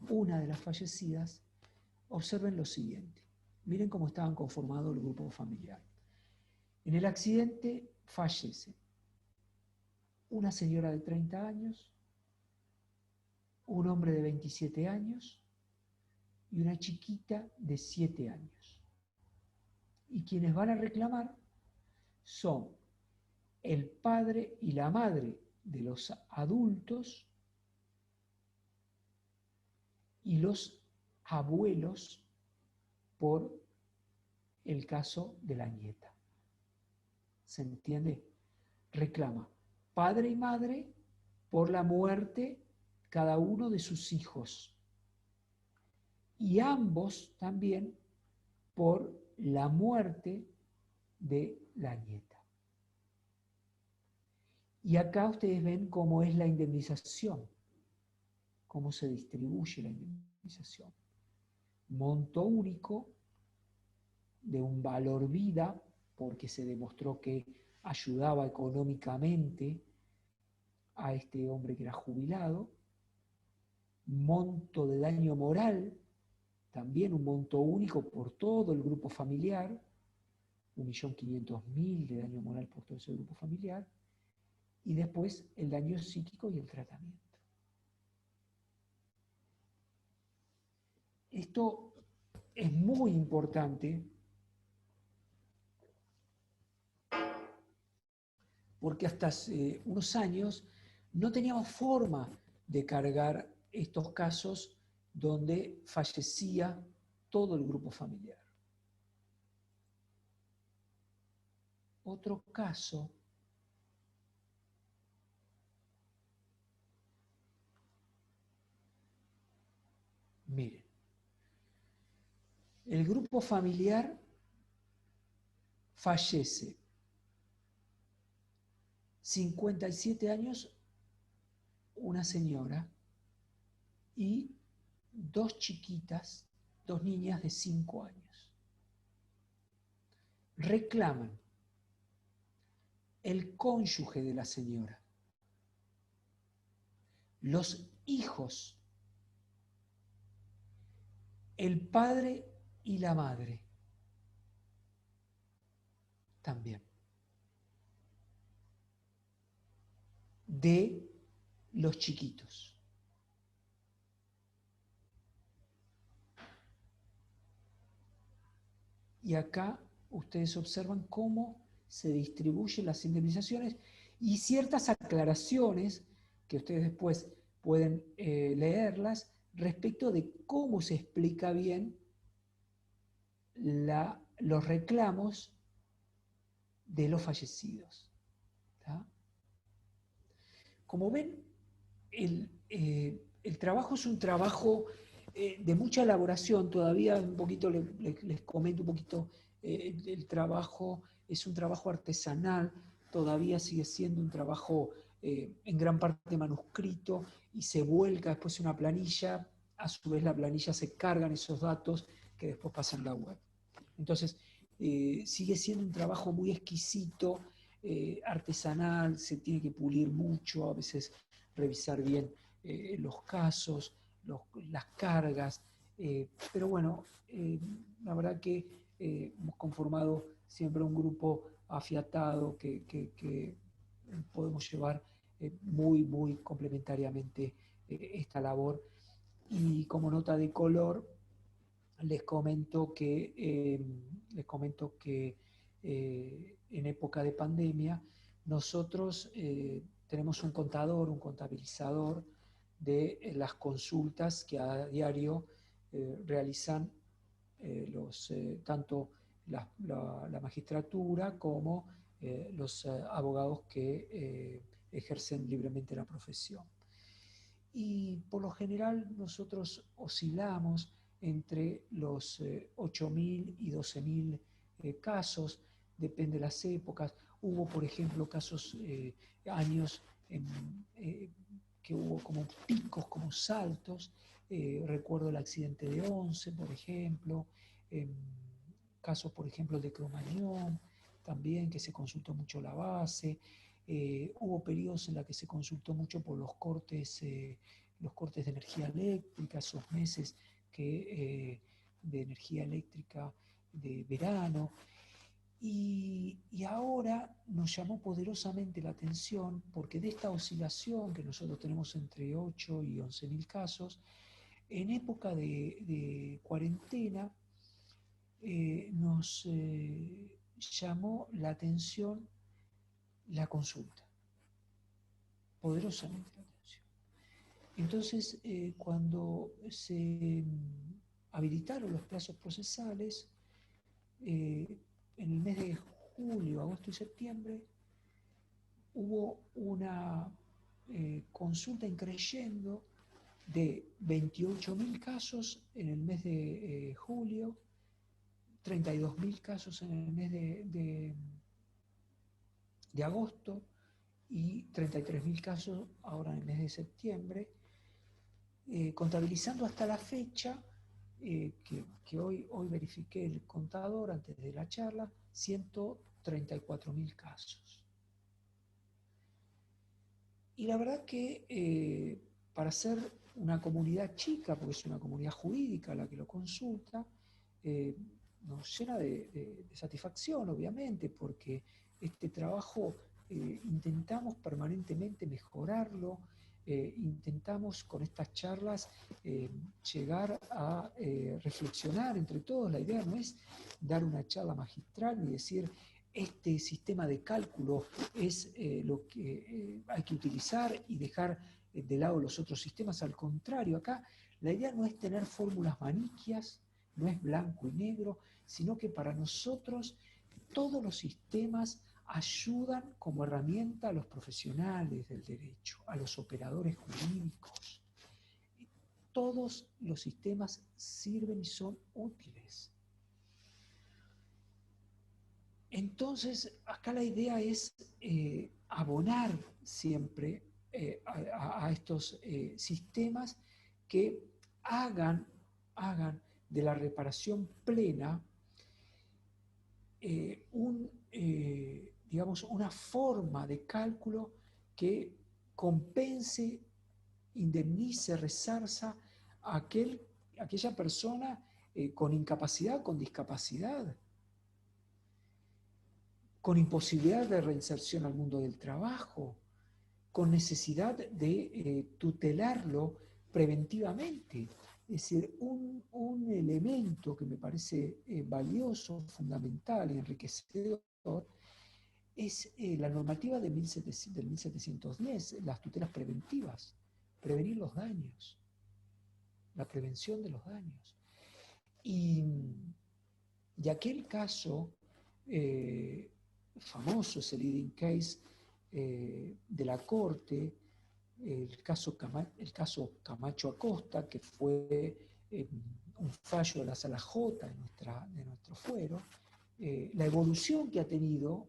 una de las fallecidas, observen lo siguiente. Miren cómo estaban conformados el grupo familiar. En el accidente fallece una señora de 30 años, un hombre de 27 años y una chiquita de 7 años. Y quienes van a reclamar son el padre y la madre de los adultos y los abuelos por el caso de la nieta. ¿Se entiende? Reclama padre y madre por la muerte cada uno de sus hijos y ambos también por la muerte de la nieta. Y acá ustedes ven cómo es la indemnización, cómo se distribuye la indemnización. Monto único de un valor vida, porque se demostró que ayudaba económicamente a este hombre que era jubilado. Monto de daño moral, también un monto único por todo el grupo familiar, 1.500.000 de daño moral por todo ese grupo familiar, y después el daño psíquico y el tratamiento. Esto es muy importante porque hasta hace unos años no teníamos forma de cargar estos casos donde fallecía todo el grupo familiar. Otro caso miren, el grupo familiar fallece, 57 años, una señora y dos chiquitas, dos niñas de 5 años. Reclaman el cónyuge de la señora, los hijos, el padre y la madre también, de los chiquitos. Y acá ustedes observan cómo se distribuyen las indemnizaciones y ciertas aclaraciones que ustedes después pueden leerlas respecto de cómo se explica bien los reclamos de los fallecidos. ¿Tá? Como ven, el trabajo es un trabajo de mucha elaboración. Todavía un poquito les comento un poquito, el trabajo es un trabajo artesanal, todavía sigue siendo un trabajo en gran parte manuscrito y se vuelca después en una planilla. A su vez la planilla se cargan esos datos que después pasan a la web. Entonces sigue siendo un trabajo muy exquisito, artesanal, se tiene que pulir mucho, a veces revisar bien los casos, las cargas, pero bueno, la verdad que hemos conformado siempre un grupo afiatado que podemos llevar muy complementariamente esta labor. Y como nota de color, les comento que en época de pandemia nosotros tenemos un contador, un contabilizador de las consultas que a diario realizan tanto la magistratura como los abogados que ejercen libremente la profesión. Y por lo general nosotros oscilamos entre los 8.000 y 12.000 casos, depende de las épocas. Hubo, por ejemplo, años que hubo como picos, como saltos. Recuerdo el accidente de Once, por ejemplo, casos, por ejemplo, de Cromañón, también que se consultó mucho la base. Hubo periodos en los que se consultó mucho por los cortes de energía eléctrica, esos meses de energía eléctrica de verano. Y ahora nos llamó poderosamente la atención porque de esta oscilación que nosotros tenemos entre 8 y 11.000 casos, en época de cuarentena nos llamó la atención la consulta, poderosamente la atención. Entonces, cuando se habilitaron los plazos procesales, en el mes de julio, agosto y septiembre, hubo una consulta increyendo de 28.000 casos en el mes de julio, 32.000 casos en el mes de agosto y 33.000 casos ahora en el mes de septiembre, contabilizando hasta la fecha que hoy verifiqué el contador antes de la charla, 134.000 casos. Y la verdad que para ser una comunidad chica, porque es una comunidad jurídica la que lo consulta, nos llena de satisfacción, obviamente, porque este trabajo intentamos permanentemente mejorarlo, intentamos con estas charlas llegar a reflexionar entre todos. La idea no es dar una charla magistral ni decir este sistema de cálculo es lo que hay que utilizar y dejar de lado los otros sistemas. Al contrario, acá la idea no es tener fórmulas maniquias, no es blanco y negro, sino que para nosotros todos los sistemas ayudan como herramienta a los profesionales del derecho, a los operadores jurídicos. Todos los sistemas sirven y son útiles. Entonces, acá la idea es abonar siempre a estos sistemas que hagan de la reparación plena digamos, una forma de cálculo que compense, indemnice, resarza a aquella persona con incapacidad, con discapacidad, con imposibilidad de reinserción al mundo del trabajo, con necesidad de tutelarlo preventivamente. Es decir, un elemento que me parece valioso, fundamental y enriquecedor es la normativa del 1710, las tutelas preventivas, prevenir los daños, la prevención de los daños. Y aquel caso famoso, es el leading case de la Corte, el caso Camacho Acosta, que fue un fallo de la Sala J de nuestro fuero, la evolución que ha tenido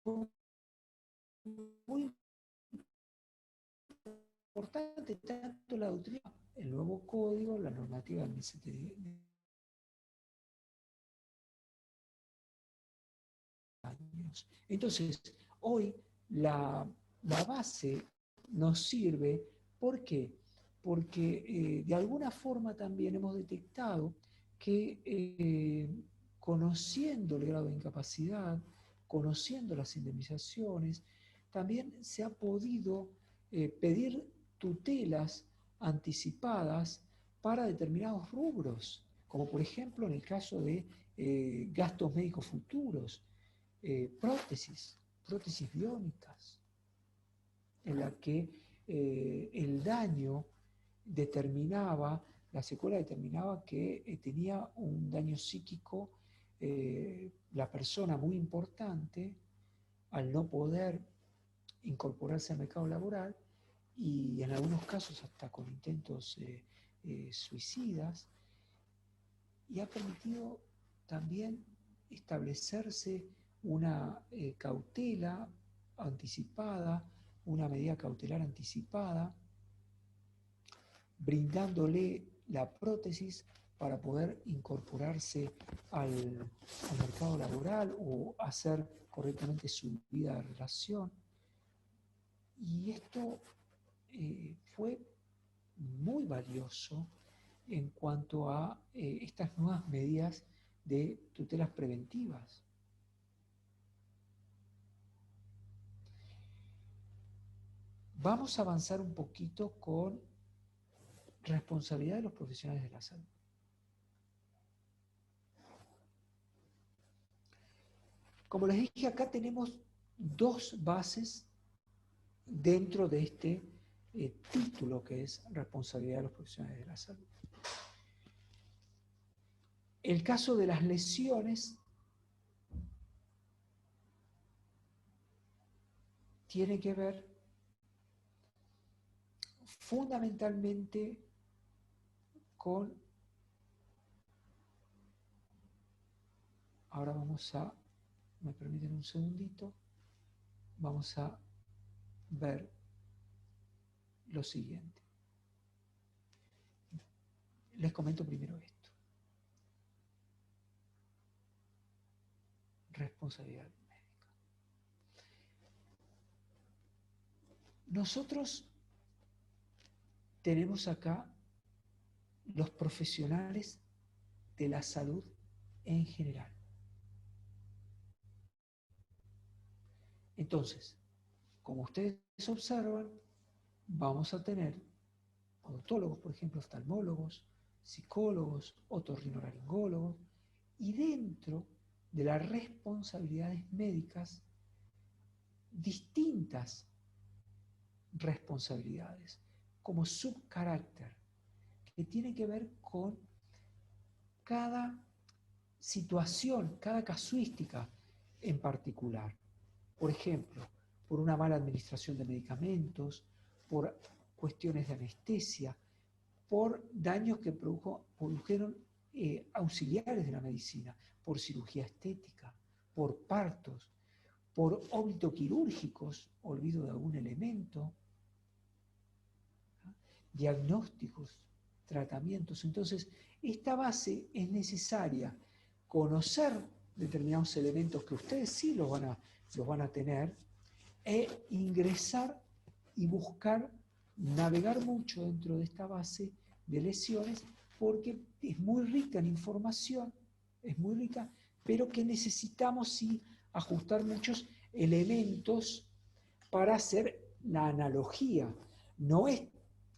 fue muy importante, tanto la doctrina, el nuevo código, la normativa del 1710. Entonces, hoy la base nos sirve, ¿por qué? Porque de alguna forma también hemos detectado que conociendo el grado de incapacidad, conociendo las indemnizaciones, también se ha podido pedir tutelas anticipadas para determinados rubros, como por ejemplo en el caso de gastos médicos futuros, prótesis biónicas, en la que el daño determinaba, la secuela determinaba que tenía un daño psíquico la persona muy importante al no poder incorporarse al mercado laboral y en algunos casos hasta con intentos suicidas, y ha permitido también establecerse una cautela anticipada, una medida cautelar anticipada, brindándole la prótesis para poder incorporarse al mercado laboral o hacer correctamente su vida de relación. Y esto fue muy valioso en cuanto a estas nuevas medidas de tutelas preventivas. Vamos a avanzar un poquito con responsabilidad de los profesionales de la salud. Como les dije, acá tenemos dos bases dentro de este título que es responsabilidad de los profesionales de la salud. El caso de las lesiones tiene que ver fundamentalmente con, ahora vamos a, me permiten un segundito, vamos a ver lo siguiente. les comento primero esto. Responsabilidad médica. Nosotros tenemos acá los profesionales de la salud en general. Entonces, como ustedes observan, vamos a tener odontólogos, por ejemplo, oftalmólogos, psicólogos, otorrinolaringólogos, y dentro de las responsabilidades médicas, distintas responsabilidades, como subcarácter, que tiene que ver con cada situación, cada casuística en particular. Por ejemplo, por una mala administración de medicamentos, por cuestiones de anestesia, por daños que produjeron auxiliares de la medicina, por cirugía estética, por partos, por óbito quirúrgicos, olvido de algún elemento, ¿no? Diagnósticos, tratamientos. Entonces, esta base es necesaria conocer determinados elementos que ustedes sí los van a tener, e ingresar y buscar, navegar mucho dentro de esta base de lesiones, porque es muy rica en información, es muy rica, pero que necesitamos sí ajustar muchos elementos para hacer la analogía. No es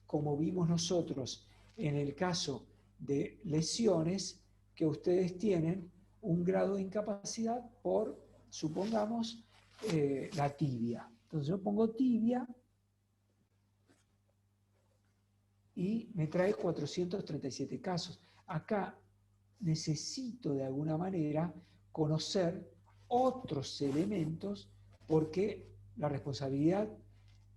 como vimos nosotros en el caso de lesiones, que ustedes tienen un grado de incapacidad por, supongamos, la tibia. Entonces yo pongo tibia y me trae 437 casos. Acá necesito de alguna manera conocer otros elementos, porque la responsabilidad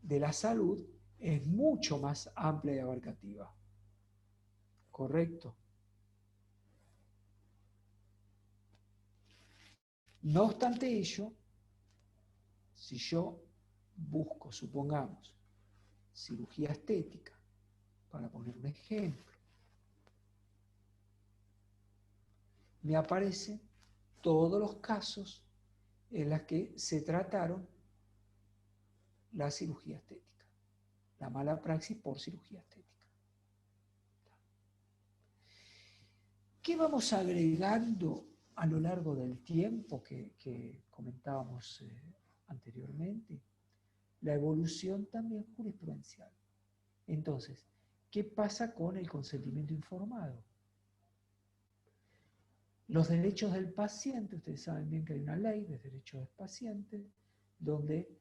de la salud es mucho más amplia y abarcativa. ¿Correcto? No obstante ello, si yo busco, supongamos, cirugía estética, para poner un ejemplo, me aparecen todos los casos en los que se trataron la cirugía estética, la mala praxis por cirugía estética. ¿Qué vamos agregando a lo largo del tiempo que comentábamos anteriormente? La evolución también jurisprudencial. Entonces, ¿qué pasa con el consentimiento informado? Los derechos del paciente, ustedes saben bien que hay una ley de derechos del paciente, donde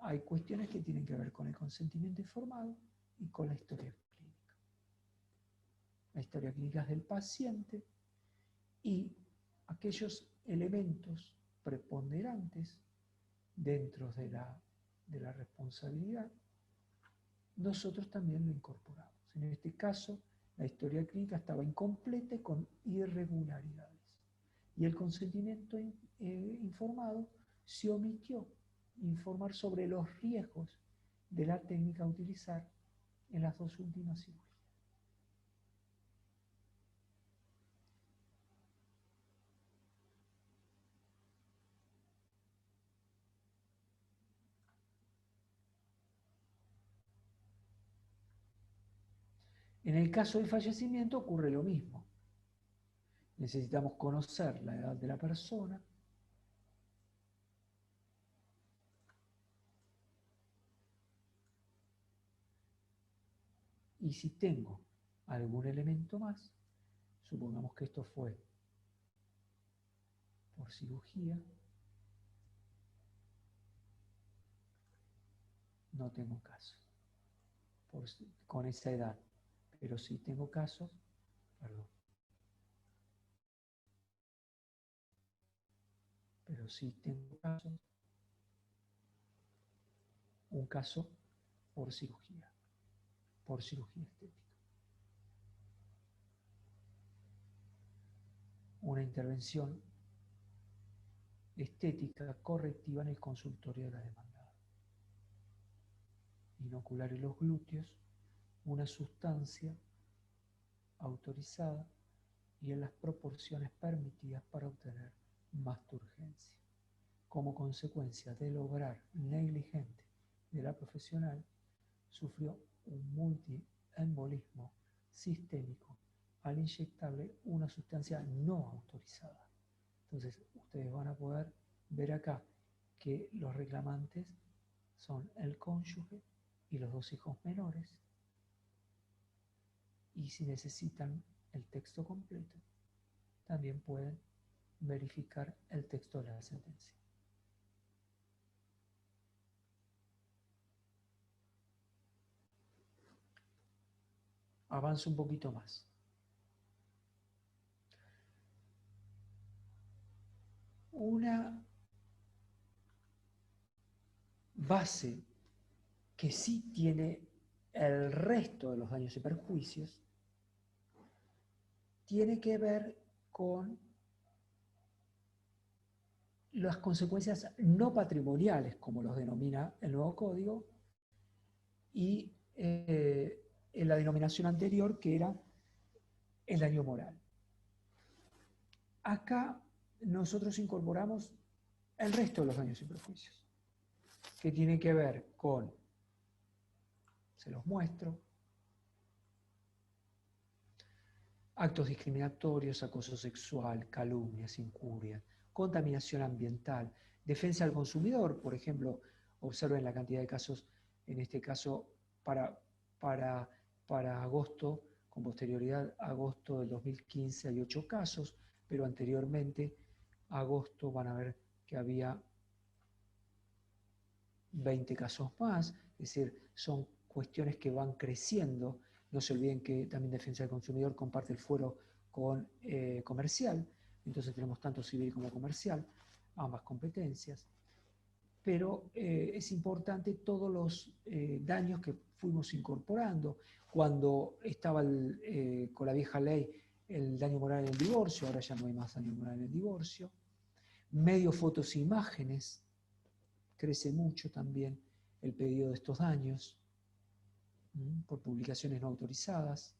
hay cuestiones que tienen que ver con el consentimiento informado y con la historia clínica. La historia clínica es del paciente y aquellos elementos preponderantes dentro de la responsabilidad, nosotros también lo incorporamos. En este caso, la historia clínica estaba incompleta y con irregularidades. Y el consentimiento informado se omitió informar sobre los riesgos de la técnica a utilizar en las dos últimas cirugías. En el caso del fallecimiento ocurre lo mismo. Necesitamos conocer la edad de la persona, y si tengo algún elemento más, supongamos que esto fue por cirugía, no tengo caso con esa edad, pero sí tengo casos, pero sí tengo casos, un caso por cirugía estética. Una intervención estética correctiva en el consultorio de la demandada. Inocular en los glúteos una sustancia autorizada y en las proporciones permitidas para obtener más turgencia. Como consecuencia del obrar negligente de la profesional, sufrió un multiembolismo sistémico al inyectarle una sustancia no autorizada. Entonces, ustedes van a poder ver acá que los reclamantes son el cónyuge y los dos hijos menores. Y si necesitan el texto completo, también pueden verificar el texto de la sentencia. Avanzo un poquito más. Una base que sí tiene el resto de los daños y perjuicios tiene que ver con las consecuencias no patrimoniales, como los denomina el nuevo código, y en la denominación anterior, que era el daño moral. Acá nosotros incorporamos el resto de los daños y perjuicios, que tienen que ver con, se los muestro, actos discriminatorios, acoso sexual, calumnias, injurias, contaminación ambiental, defensa del consumidor, por ejemplo, observen la cantidad de casos, en este caso para agosto, con posterioridad a agosto del 2015 hay 8 casos, pero anteriormente a agosto van a ver que había 20 casos más, es decir, son cuestiones que van creciendo. No se olviden que también Defensa del Consumidor comparte el fuero con comercial, entonces tenemos tanto civil como comercial, ambas competencias. Pero es importante todos los daños que fuimos incorporando. Cuando estaba con la vieja ley el daño moral en el divorcio, ahora ya no hay más daño moral en el divorcio. Medios, fotos e imágenes, crece mucho también el pedido de estos daños por publicaciones no autorizadas.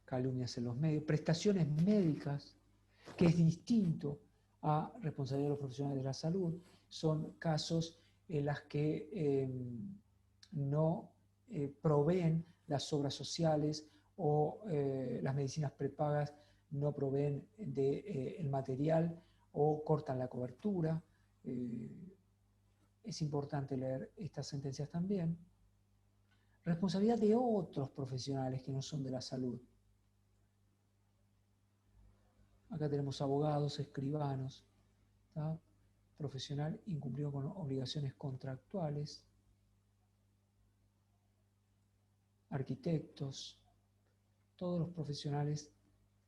Calumnias en los medios, prestaciones médicas, que es distinto a responsabilidad de los profesionales de la salud. Son casos en los que no proveen las obras sociales o las medicinas prepagas no proveen del material o cortan la cobertura. Es importante leer estas sentencias también. Responsabilidad de otros profesionales que no son de la salud. Acá tenemos abogados, escribanos, ¿tá? Profesional incumplido con obligaciones contractuales, arquitectos, todos los profesionales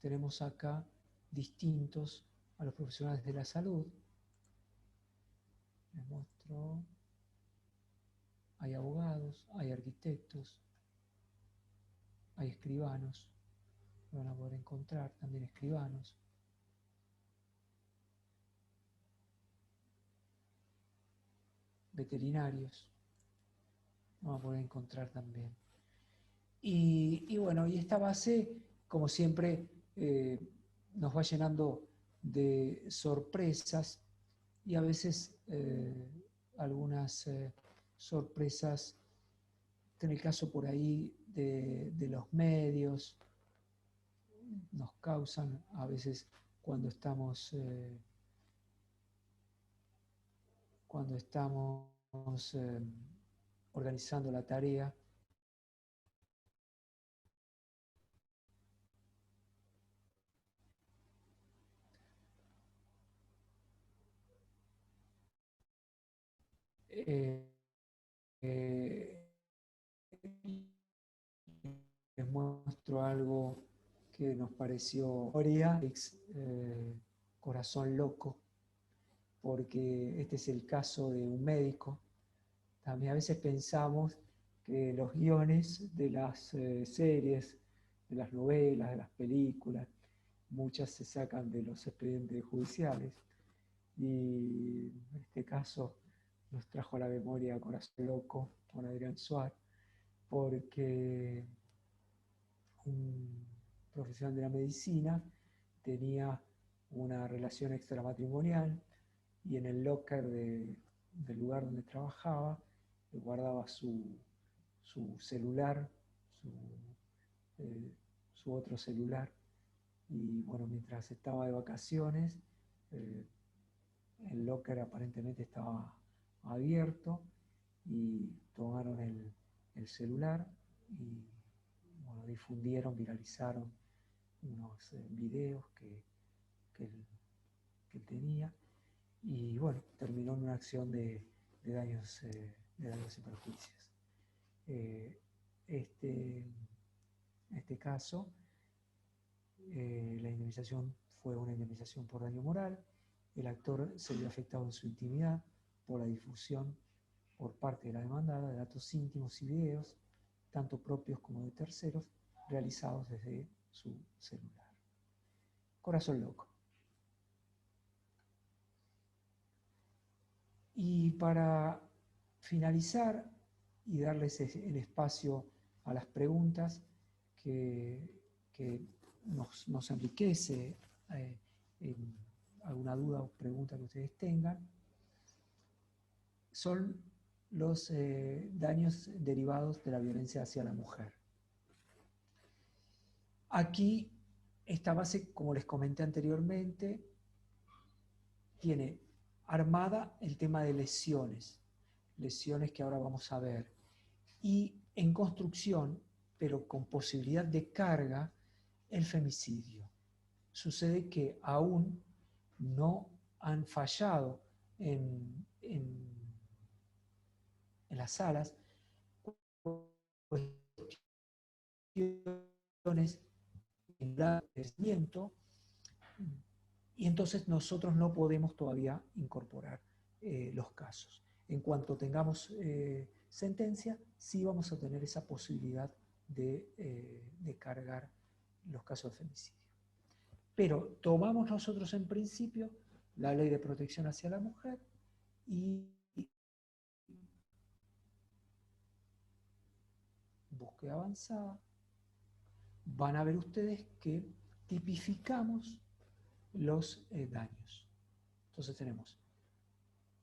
tenemos acá distintos a los profesionales de la salud. Les muestro, hay abogados, hay arquitectos, hay escribanos, lo van a poder encontrar también escribanos. Veterinarios, lo van a poder encontrar también. Y bueno, y esta base, como siempre, nos va llenando de sorpresas y a veces algunas sorpresas, en el caso por ahí de los medios, nos causan a veces cuando estamos organizando la tarea. Les muestro algo que nos pareció Corazón Loco, porque este es el caso de un médico. También a veces pensamos que los guiones de las series, de las novelas, de las películas, muchas se sacan de los expedientes judiciales. Y en este caso nos trajo a la memoria Corazón Loco con Adrián Suárez, porque un profesional de la medicina tenía una relación extramatrimonial y en el locker del lugar donde trabajaba guardaba su celular, su otro celular, y bueno, mientras estaba de vacaciones, el locker aparentemente estaba abierto y tomaron el celular y bueno, difundieron, viralizaron unos videos que él tenía, y bueno, terminó en una acción de daños y perjuicios. En este caso, la indemnización fue una indemnización por daño moral. El actor se vio afectado en su intimidad por la difusión por parte de la demandada de datos íntimos y videos, tanto propios como de terceros, realizados desde su celular. Corazón Loco. Y para finalizar y darles el espacio a las preguntas que nos enriquece en alguna duda o pregunta que ustedes tengan, son los daños derivados de la violencia hacia la mujer. Aquí, esta base, como les comenté anteriormente, tiene armada el tema de lesiones que ahora vamos a ver, y en construcción, pero con posibilidad de carga, el femicidio. Sucede que aún no han fallado en las salas cuestiones en crecimiento, y entonces nosotros no podemos todavía incorporar los casos. En cuanto tengamos sentencia, sí vamos a tener esa posibilidad de cargar los casos de femicidio. Pero tomamos nosotros en principio la Ley de Protección hacia la Mujer y búsqueda avanzada. Van a ver ustedes que tipificamos los daños. Entonces tenemos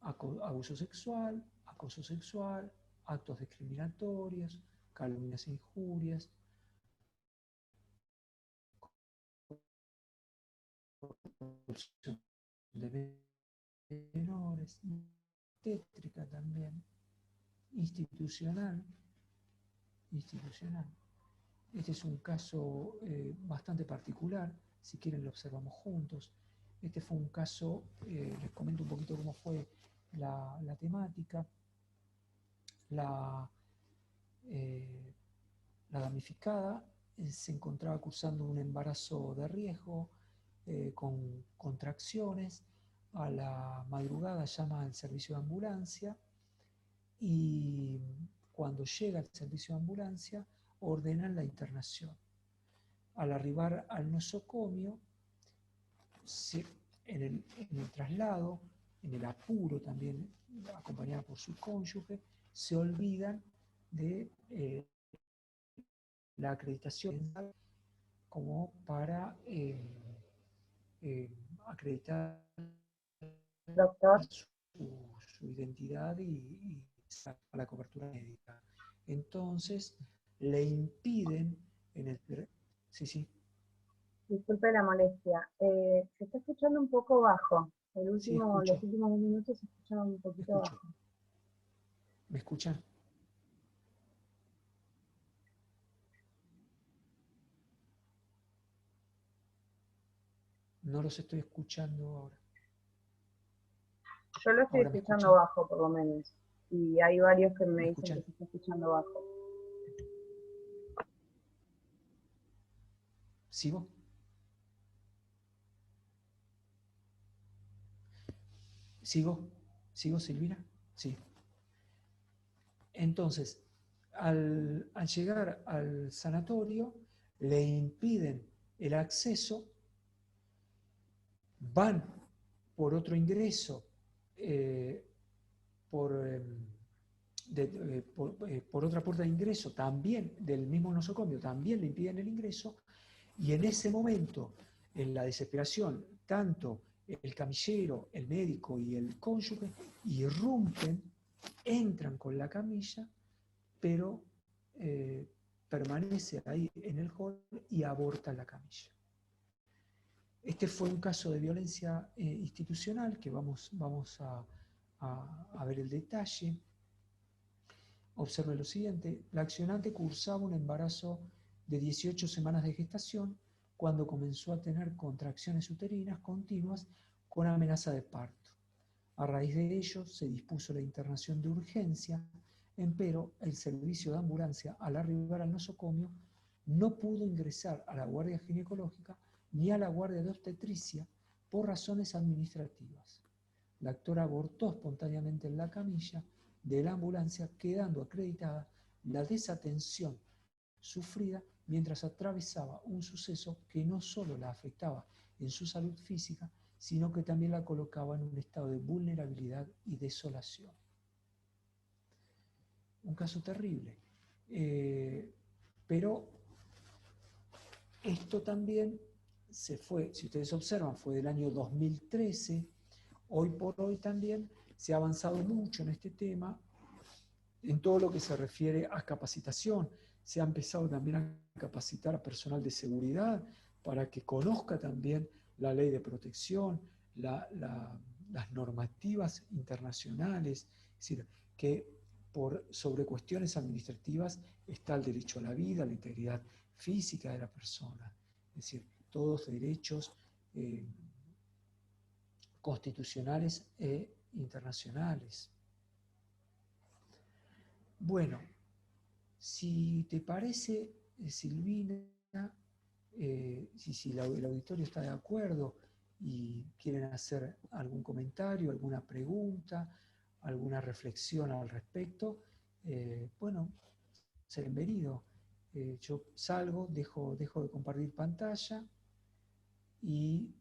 abuso sexual, acoso sexual, actos discriminatorios, calumnias e injurias, corrupción de menores, tétrica también, institucional. Este es un caso bastante particular, si quieren lo observamos juntos. Este fue un caso, les comento un poquito cómo fue la temática. La damnificada se encontraba cursando un embarazo de riesgo con contracciones. A la madrugada llama al servicio de ambulancia y cuando llega al servicio de ambulancia ordenan la internación. Al arribar al nosocomio, en el traslado, en el apuro también, acompañada por su cónyuge, se olvidan de la acreditación como para acreditar Doctor. su identidad y a la cobertura médica. Entonces, le impiden en el... Sí. Disculpe la molestia. Se está escuchando un poco bajo. Los últimos minutos se escuchaban un poquito bajo. ¿Me escuchan? No los estoy escuchando ahora. Yo lo estoy escuchando bajo, por lo menos. Y hay varios que me dicen que se está escuchando bajo. ¿Sigo? ¿Sigo, Silvina? Sí. Entonces, al llegar al sanatorio, le impiden el acceso, van por otro ingreso por otra puerta de ingreso, también del mismo nosocomio, también le impiden el ingreso, y en ese momento, en la desesperación, tanto el camillero, el médico y el cónyuge irrumpen, entran con la camilla, pero permanece ahí en el hall y aborta la camilla. Este fue un caso de violencia institucional que vamos a ver el detalle. Observe lo siguiente: la accionante cursaba un embarazo de 18 semanas de gestación cuando comenzó a tener contracciones uterinas continuas con amenaza de parto. A raíz de ello se dispuso la internación de urgencia, empero el servicio de ambulancia, al arribar al nosocomio, no pudo ingresar a la guardia ginecológica ni a la guardia de obstetricia por razones administrativas. La actora abortó espontáneamente en la camilla de la ambulancia, quedando acreditada la desatención sufrida mientras atravesaba un suceso que no solo la afectaba en su salud física, sino que también la colocaba en un estado de vulnerabilidad y desolación. Un caso terrible. Pero esto también se fue, si ustedes observan, fue del año 2013. Hoy por hoy también se ha avanzado mucho en este tema, en todo lo que se refiere a capacitación. Se ha empezado también a capacitar a personal de seguridad para que conozca también la ley de protección, las normativas internacionales, es decir, que sobre cuestiones administrativas está el derecho a la vida, la integridad física de la persona, es decir, todos derechos constitucionales e internacionales. Bueno, si te parece, Silvina, si el auditorio está de acuerdo y quieren hacer algún comentario, alguna pregunta, alguna reflexión al respecto, bueno, ser bienvenido. Yo salgo, dejo de compartir pantalla y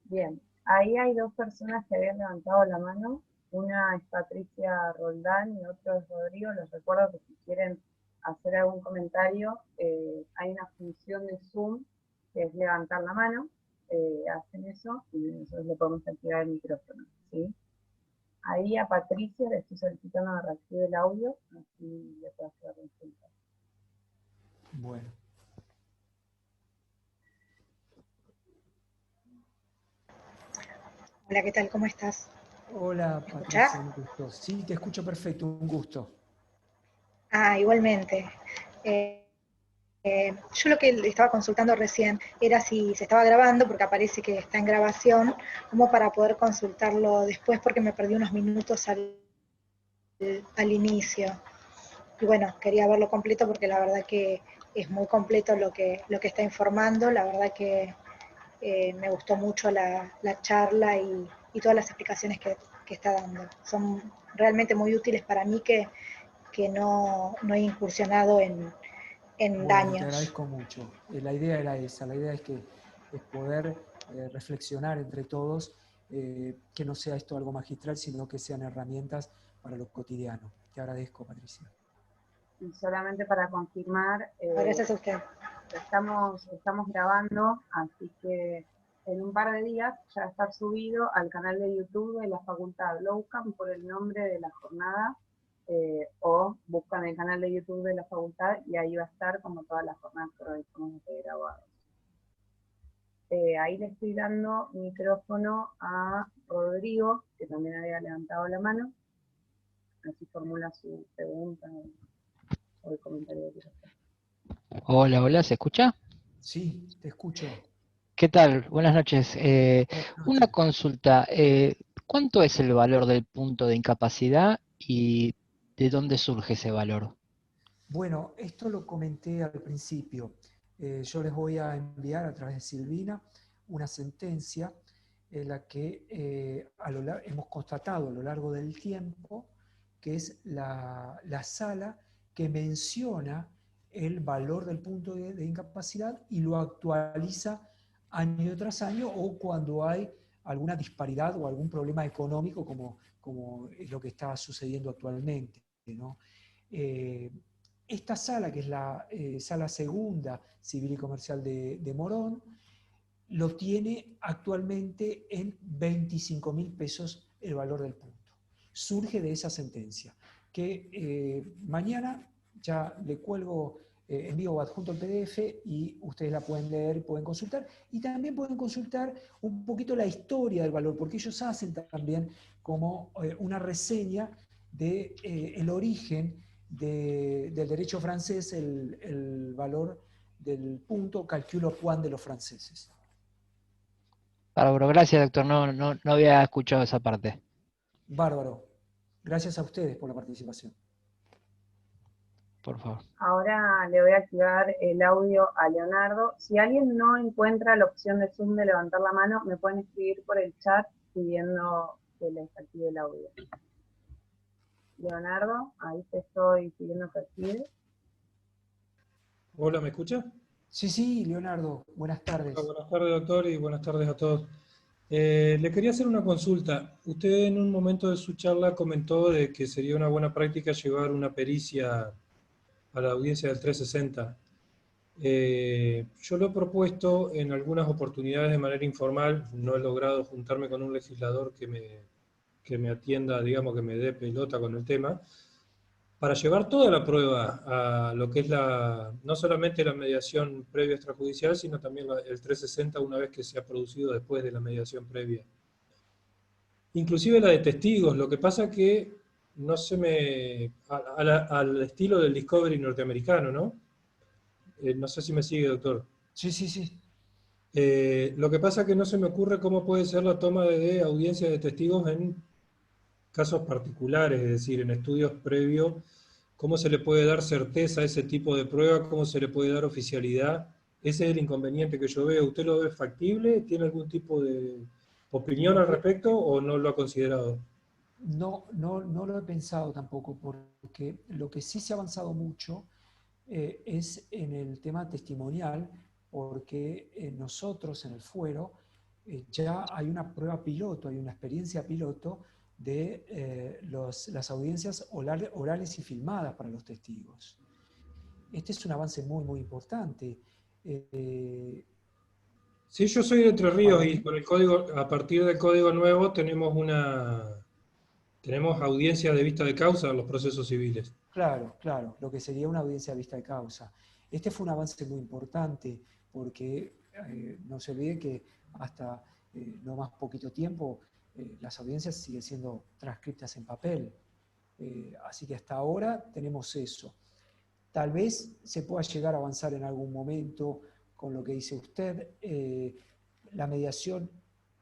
Bien, ahí hay dos personas que habían levantado la mano. Una es Patricia Roldán y otro es Rodrigo. Les recuerdo que si quieren hacer algún comentario, hay una función de Zoom que es levantar la mano. Hacen eso y nosotros le podemos activar el micrófono, ¿sí? Ahí a Patricia le estoy solicitando que reactive el audio, así le puedo hacer la consulta. Bueno. Hola, ¿qué tal? ¿Cómo estás? Hola, Patricia, un gusto. Sí, te escucho perfecto, un gusto. Igualmente. Yo lo que le estaba consultando recién era si se estaba grabando, porque aparece que está en grabación, como para poder consultarlo después, porque me perdí unos minutos al inicio. Y bueno, quería verlo completo porque la verdad que es muy completo lo que está informando. La verdad que me gustó mucho la charla y todas las explicaciones que está dando. Son realmente muy útiles para mí que no he incursionado en Bueno, daños. te agradezco mucho. La idea era esa, la idea es poder reflexionar entre todos, que no sea esto algo magistral, sino que sean herramientas para lo cotidiano. Te agradezco, Patricia. Y solamente para confirmar, Gracias a usted. estamos grabando, así que en un par de días ya va a estar subido al canal de YouTube de la Facultad LOUCAM por el nombre de la jornada, o buscan el canal de YouTube de la Facultad y ahí va a estar como todas las jornadas que organizamos grabadas. Ahí le estoy dando micrófono a Rodrigo, que también había levantado la mano, así formula su pregunta o el comentario que quiero hacer. Hola, hola, ¿se escucha? Sí, te escucho. ¿Qué tal? Buenas noches. Una consulta. ¿Cuánto es el valor del punto de incapacidad y de dónde surge ese valor? Bueno, esto lo comenté al principio. Yo les voy a enviar a través de Silvina una sentencia en la que hemos constatado a lo largo del tiempo que es la sala que menciona el valor del punto de incapacidad y lo actualiza año tras año o cuando hay alguna disparidad o algún problema económico como es lo que está sucediendo actualmente, ¿no? Esta sala, que es la sala segunda civil y comercial de Morón, lo tiene actualmente en 25.000 pesos el valor del punto. Surge de esa sentencia, que mañana ya le cuelgo, envío o adjunto el PDF y ustedes la pueden leer y pueden consultar. Y también pueden consultar un poquito la historia del valor, porque ellos hacen también como una reseña del el origen del derecho francés, el valor del punto, calculo point de los franceses. Bárbaro, gracias, doctor. No había escuchado esa parte. Bárbaro. Gracias a ustedes por la participación. Por favor. Ahora le voy a activar el audio a Leonardo. Si alguien no encuentra la opción de Zoom de levantar la mano, me pueden escribir por el chat pidiendo que les active el audio. Leonardo, ahí te estoy pidiendo que actives. Hola, ¿me escucha? Sí, Leonardo. Buenas tardes. Hola, buenas tardes, doctor, y buenas tardes a todos. Le quería hacer una consulta. Usted en un momento de su charla comentó de que sería una buena práctica llevar una pericia a la audiencia del 360. Yo lo he propuesto en algunas oportunidades de manera informal, no he logrado juntarme con un legislador que me atienda, digamos, que me dé pelota con el tema, para llevar toda la prueba a lo que es no solamente la mediación previa extrajudicial, sino también el 360 una vez que se ha producido después de la mediación previa. Inclusive la de testigos, lo que pasa que no se me... al estilo del Discovery norteamericano, ¿no? No sé si me sigue, doctor. Sí. Lo que pasa que no se me ocurre cómo puede ser la toma de audiencia de testigos en casos particulares, es decir, en estudios previos, cómo se le puede dar certeza a ese tipo de prueba, cómo se le puede dar oficialidad. Ese es el inconveniente que yo veo. ¿Usted lo ve factible? ¿Tiene algún tipo de opinión al respecto o no lo ha considerado? No lo he pensado tampoco, porque lo que sí se ha avanzado mucho es en el tema testimonial, porque nosotros en el fuero ya hay una prueba piloto, hay una experiencia piloto de las audiencias orales y filmadas para los testigos. Este es un avance muy importante. Sí, yo soy de Entre Ríos y con el código, a partir del código nuevo tenemos audiencia de vista de causa en los procesos civiles. Claro, lo que sería una audiencia de vista de causa. Este fue un avance muy importante porque no se olvide que hasta no más poquito tiempo las audiencias siguen siendo transcriptas en papel. Así que hasta ahora tenemos eso. Tal vez se pueda llegar a avanzar en algún momento con lo que dice usted. La mediación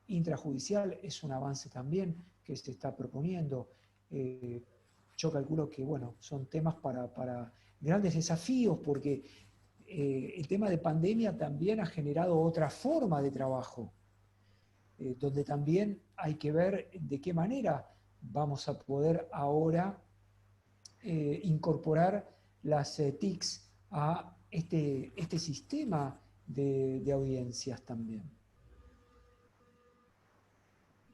intrajudicial es un avance también que se está proponiendo. Yo calculo que, bueno, son temas para grandes desafíos porque el tema de pandemia también ha generado otra forma de trabajo, donde también hay que ver de qué manera vamos a poder ahora incorporar las TICs a este sistema de audiencias también.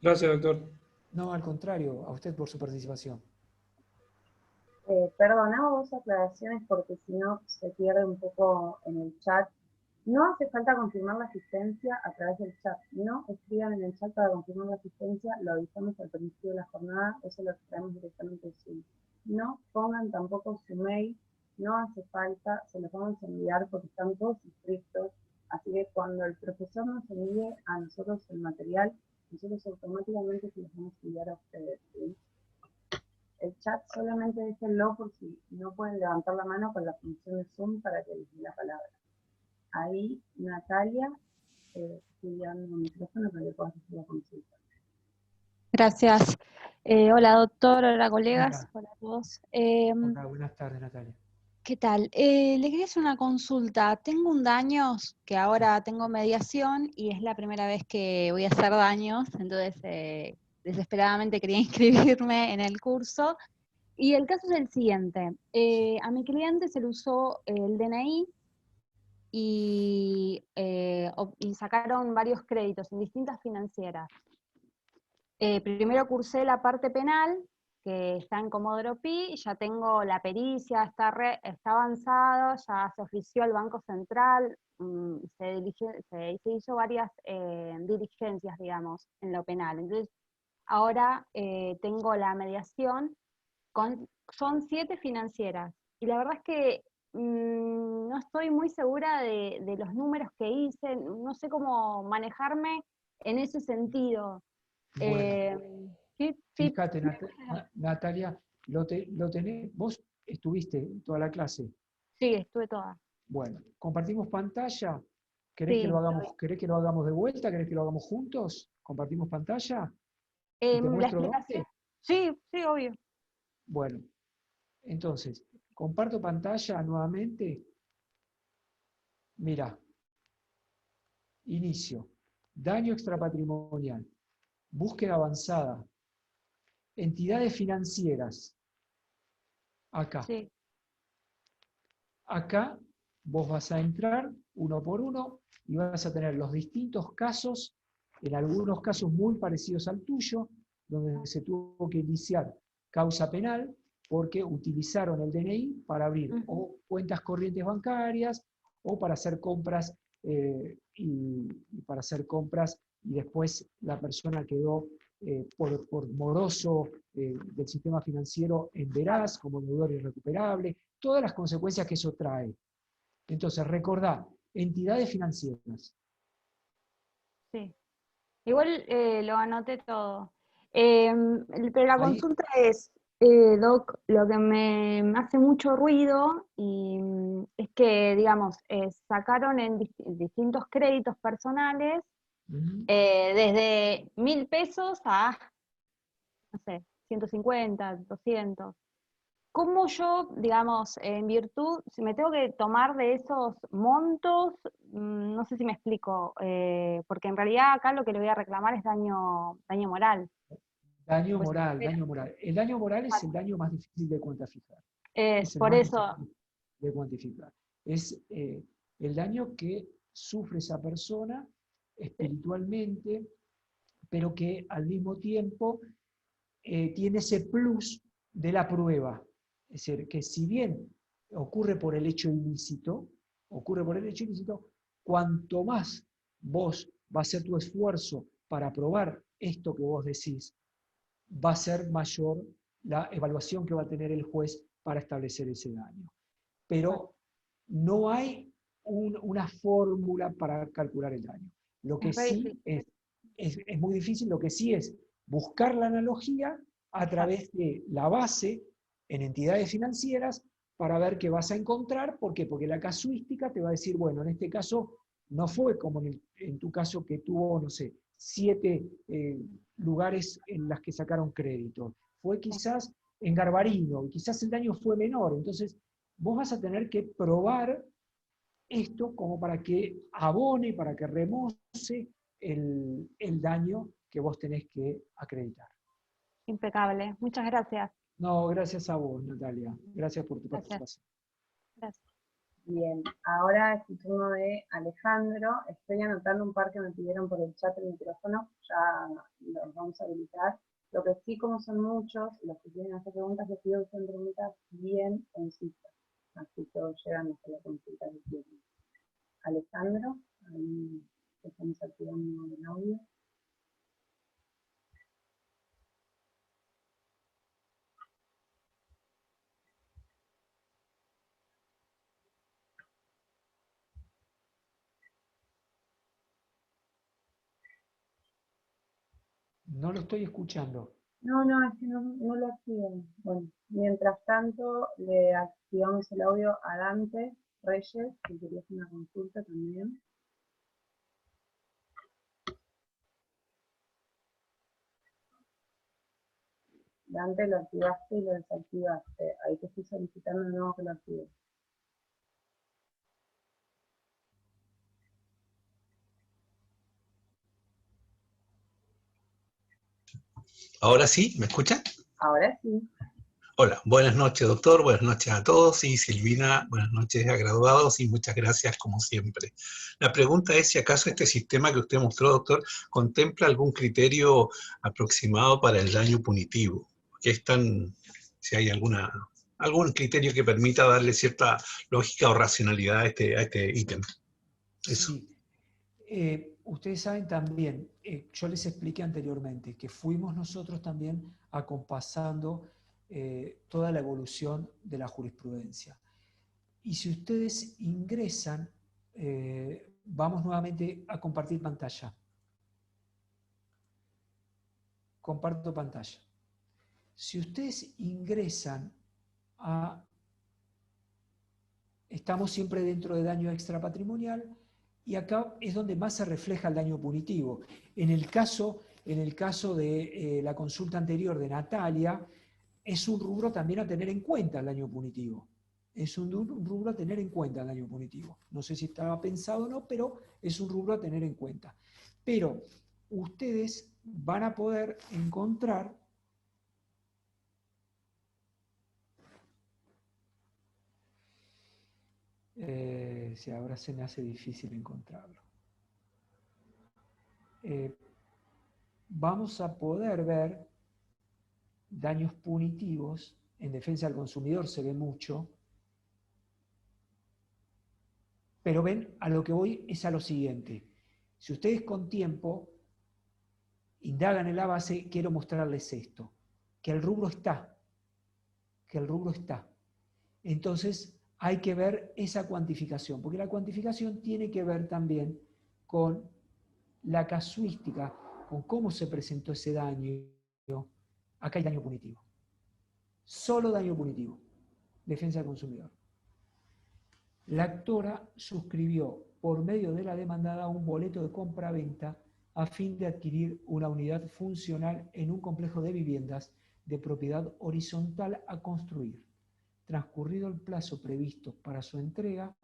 Gracias, doctor. No, al contrario, a usted por su participación. Perdona, dos aclaraciones porque si no se pierde un poco en el chat. No hace falta confirmar la asistencia a través del chat. No escriban en el chat para confirmar la asistencia, lo avisamos al principio de la jornada, eso lo traemos directamente de Zoom. No pongan tampoco su mail, no hace falta, se los vamos a enviar porque están todos inscritos, así que cuando el profesor nos envíe a nosotros el material, nosotros automáticamente se los vamos a enviar a ustedes, ¿sí? El chat solamente déjenlo por si no pueden levantar la mano con la función de Zoom para que les dé la palabra. Ahí, Natalia, estoy dando un micrófono para que puedas hacer la consulta. Gracias. Hola, doctor, hola, colegas, hola a todos. Hola, buenas tardes, Natalia. ¿Qué tal? Le quería hacer una consulta. Tengo un daños que ahora tengo mediación y es la primera vez que voy a hacer daños, entonces desesperadamente quería inscribirme en el curso. Y el caso es el siguiente. A mi cliente se le usó el DNI y sacaron varios créditos en distintas financieras. Primero cursé la parte penal, que está en Comodoro Pi, ya tengo la pericia, está avanzado, ya se ofició al Banco Central, se hizo varias diligencias, digamos, en lo penal. Entonces, ahora tengo la mediación, son 7 financieras, y la verdad es que no estoy muy segura de los números que hice, no sé cómo manejarme en ese sentido. Bueno, Sí, fíjate, Natalia, lo tenés, vos estuviste toda la clase. sí, estuve toda. Bueno, compartimos pantalla. ¿Querés Sí. que lo hagamos de vuelta? ¿Querés que lo hagamos juntos? ¿Compartimos pantalla? ¿Y te La muestro explicación. dónde? Sí, sí, obvio. Bueno, entonces, comparto pantalla nuevamente. Mira, inicio. Daño extrapatrimonial. Búsqueda avanzada. Entidades financieras. Acá. Sí. Acá vos vas a entrar uno por uno y vas a tener los distintos casos, en algunos casos muy parecidos al tuyo, donde se tuvo que iniciar causa penal porque utilizaron el DNI para abrir o cuentas corrientes bancarias o para hacer compras y después la persona quedó por moroso del sistema financiero en veraz, como deudor irrecuperable, todas las consecuencias que eso trae. Entonces, recordá, entidades financieras. Sí. Igual lo anoté todo. Pero la Ahí, consulta es, Doc, lo que me hace mucho ruido es que, digamos, sacaron en distintos créditos personales desde 1.000 pesos a, no sé, 150, 200. ¿Cómo yo, digamos, en virtud, si me tengo que tomar de esos montos, no sé si me explico, porque en realidad acá lo que le voy a reclamar es daño moral. daño Pues, moral, daño moral. El daño moral es el daño más difícil de cuantificar. Es el por más eso, difícil de cuantificar. Es el daño que sufre esa persona espiritualmente, pero que al mismo tiempo tiene ese plus de la prueba. Es decir, que si bien ocurre por el hecho ilícito, cuanto más vos va a ser tu esfuerzo para probar esto que vos decís, va a ser mayor la evaluación que va a tener el juez para establecer ese daño. Pero no hay una fórmula para calcular el daño. Lo que es re sí difícil. es muy difícil, lo que sí es buscar la analogía a través de la base en entidades financieras para ver qué vas a encontrar. ¿Por qué? Porque la casuística te va a decir, bueno, en este caso no fue como en tu caso que tuvo, no sé, 7 lugares en las que sacaron crédito. Fue quizás en Garbarino, quizás el daño fue menor. Entonces, vos vas a tener que probar esto como para que abone, para que remoce el daño que vos tenés que acreditar. Impecable. Muchas gracias. No, gracias a vos, Natalia. Gracias por tu Gracias. participación. Gracias. Bien, ahora es el turno de Alejandro. Estoy anotando un par que me pidieron por el chat el micrófono, ya los vamos a habilitar. Lo que sí, como son muchos, los que quieren hacer preguntas, les pido que sean preguntas bien concisas, así todos llegan hasta la consulta que quieren. Alejandro, ahí estamos activando el audio. No lo estoy escuchando. No, es que no lo activo. Bueno, mientras tanto, le activamos el audio a Dante Reyes, que quería hacer una consulta también. Dante, lo activaste y lo desactivaste. Ahí te estoy solicitando de nuevo que lo actives. Ahora sí, ¿me escuchan? Ahora sí. Hola, buenas noches doctor, buenas noches a todos y Silvina, buenas noches a graduados y muchas gracias como siempre. La pregunta es si acaso este sistema que usted mostró, doctor, contempla algún criterio aproximado para el daño punitivo. Si hay algún criterio que permita darle cierta lógica o racionalidad a este ítem. Eso. Sí. Ustedes saben también, yo les expliqué anteriormente, que fuimos nosotros también acompasando toda la evolución de la jurisprudencia. Y si ustedes ingresan, vamos nuevamente a compartir pantalla. Comparto pantalla. Si ustedes ingresan a... Estamos siempre dentro de daño extrapatrimonial y acá es donde más se refleja el daño punitivo. En el caso de la consulta anterior de Natalia, es un rubro también a tener en cuenta el daño punitivo. Es un rubro a tener en cuenta el daño punitivo. No sé si estaba pensado o no, pero es un rubro a tener en cuenta. Pero ustedes van a poder encontrar si ahora se me hace difícil encontrarlo. Vamos a poder ver daños punitivos. En defensa del consumidor se ve mucho. Pero ven, a lo que voy es a lo siguiente. Si ustedes con tiempo indagan en la base, quiero mostrarles esto. Que el rubro está. Que el rubro está. Entonces, hay que ver esa cuantificación, porque la cuantificación tiene que ver también con la casuística, con cómo se presentó ese daño. Acá hay daño punitivo. Solo daño punitivo. Defensa del consumidor. La actora suscribió por medio de la demandada un boleto de compra-venta a fin de adquirir una unidad funcional en un complejo de viviendas de propiedad horizontal a construir. Transcurrido el plazo previsto para su entrega,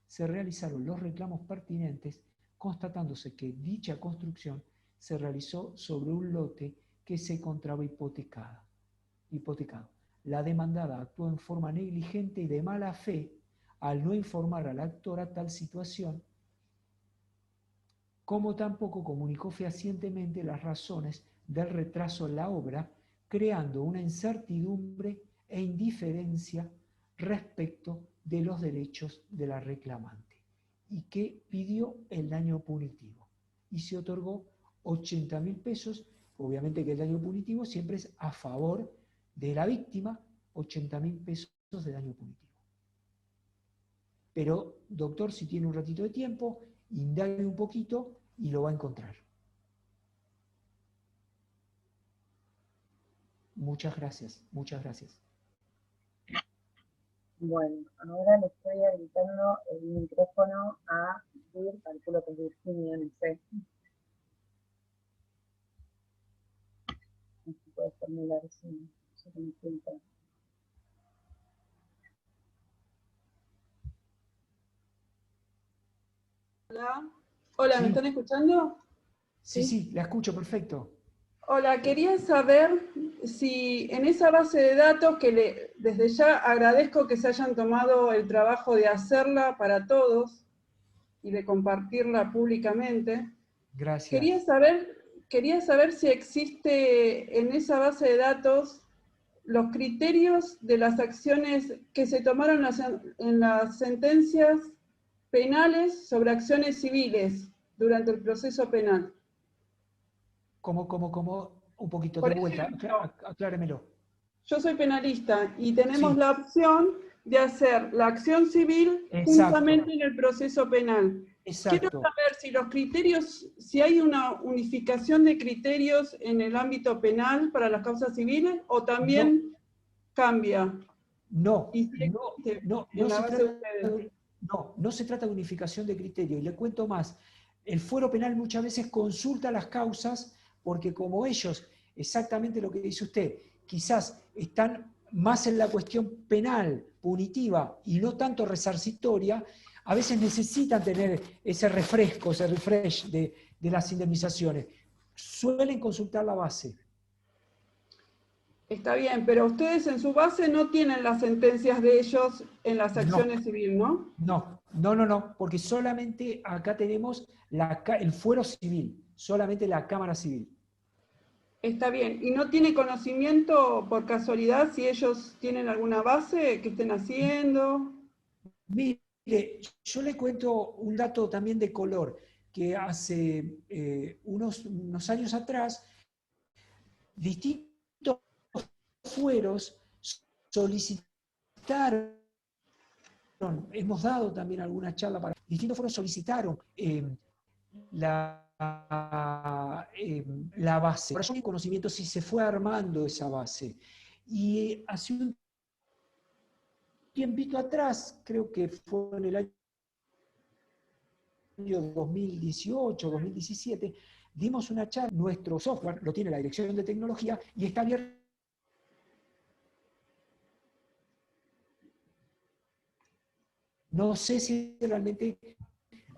se realizaron los reclamos pertinentes, constatándose que dicha construcción se realizó sobre un lote que se encontraba hipotecado. La demandada actuó en forma negligente y de mala fe al no informar a la actora tal situación, como tampoco comunicó fehacientemente las razones del retraso en la obra, creando una incertidumbre e indiferencia respecto de los derechos de la reclamante, y que pidió el daño punitivo. Y se otorgó 80.000 pesos, obviamente que el daño punitivo siempre es a favor de la víctima, 80.000 pesos de daño punitivo. Pero, doctor, si tiene un ratito de tiempo, indague un poquito y lo va a encontrar. Muchas gracias, muchas gracias. Bueno, ahora le estoy habilitando el micrófono a calculo que es Virginia, no sé. No se puede formular si se consulta. Hola, hola, ¿me están escuchando? Sí, la escucho, perfecto. Hola, quería saber si en esa base de datos, que desde ya agradezco que se hayan tomado el trabajo de hacerla para todos y de compartirla públicamente. Gracias. Quería saber si existe en esa base de datos los criterios de las acciones que se tomaron en las sentencias penales sobre acciones civiles durante el proceso penal. ¿Cómo? Un poquito Por de vuelta, ejemplo, acláremelo. Yo soy penalista y tenemos la opción de hacer la acción civil juntamente en el proceso penal. Quiero saber si los criterios, si hay una unificación de criterios en el ámbito penal para las causas civiles o también cambia. No se trata de unificación de criterios. Y le cuento más, el fuero penal muchas veces consulta las causas porque como ellos, exactamente lo que dice usted, quizás están más en la cuestión penal, punitiva, y no tanto resarcitoria, a veces necesitan tener ese refresh de las indemnizaciones. Suelen consultar la base. Está bien, pero ustedes en su base no tienen las sentencias de ellos en las acciones civiles, ¿no? No, porque solamente acá tenemos el fuero civil, solamente la Cámara Civil. Está bien, ¿y no tiene conocimiento por casualidad si ellos tienen alguna base que estén haciendo? Mire, yo le cuento un dato también de color, que hace unos años atrás, distintos fueros solicitaron, hemos dado también alguna charla para, distintos fueros solicitaron la base. Por eso hay conocimiento si se fue armando esa base. Y hace un tiempito atrás, creo que fue en el año 2018, 2017, dimos una charla, nuestro software lo tiene la Dirección de Tecnología y está abierto. No sé si realmente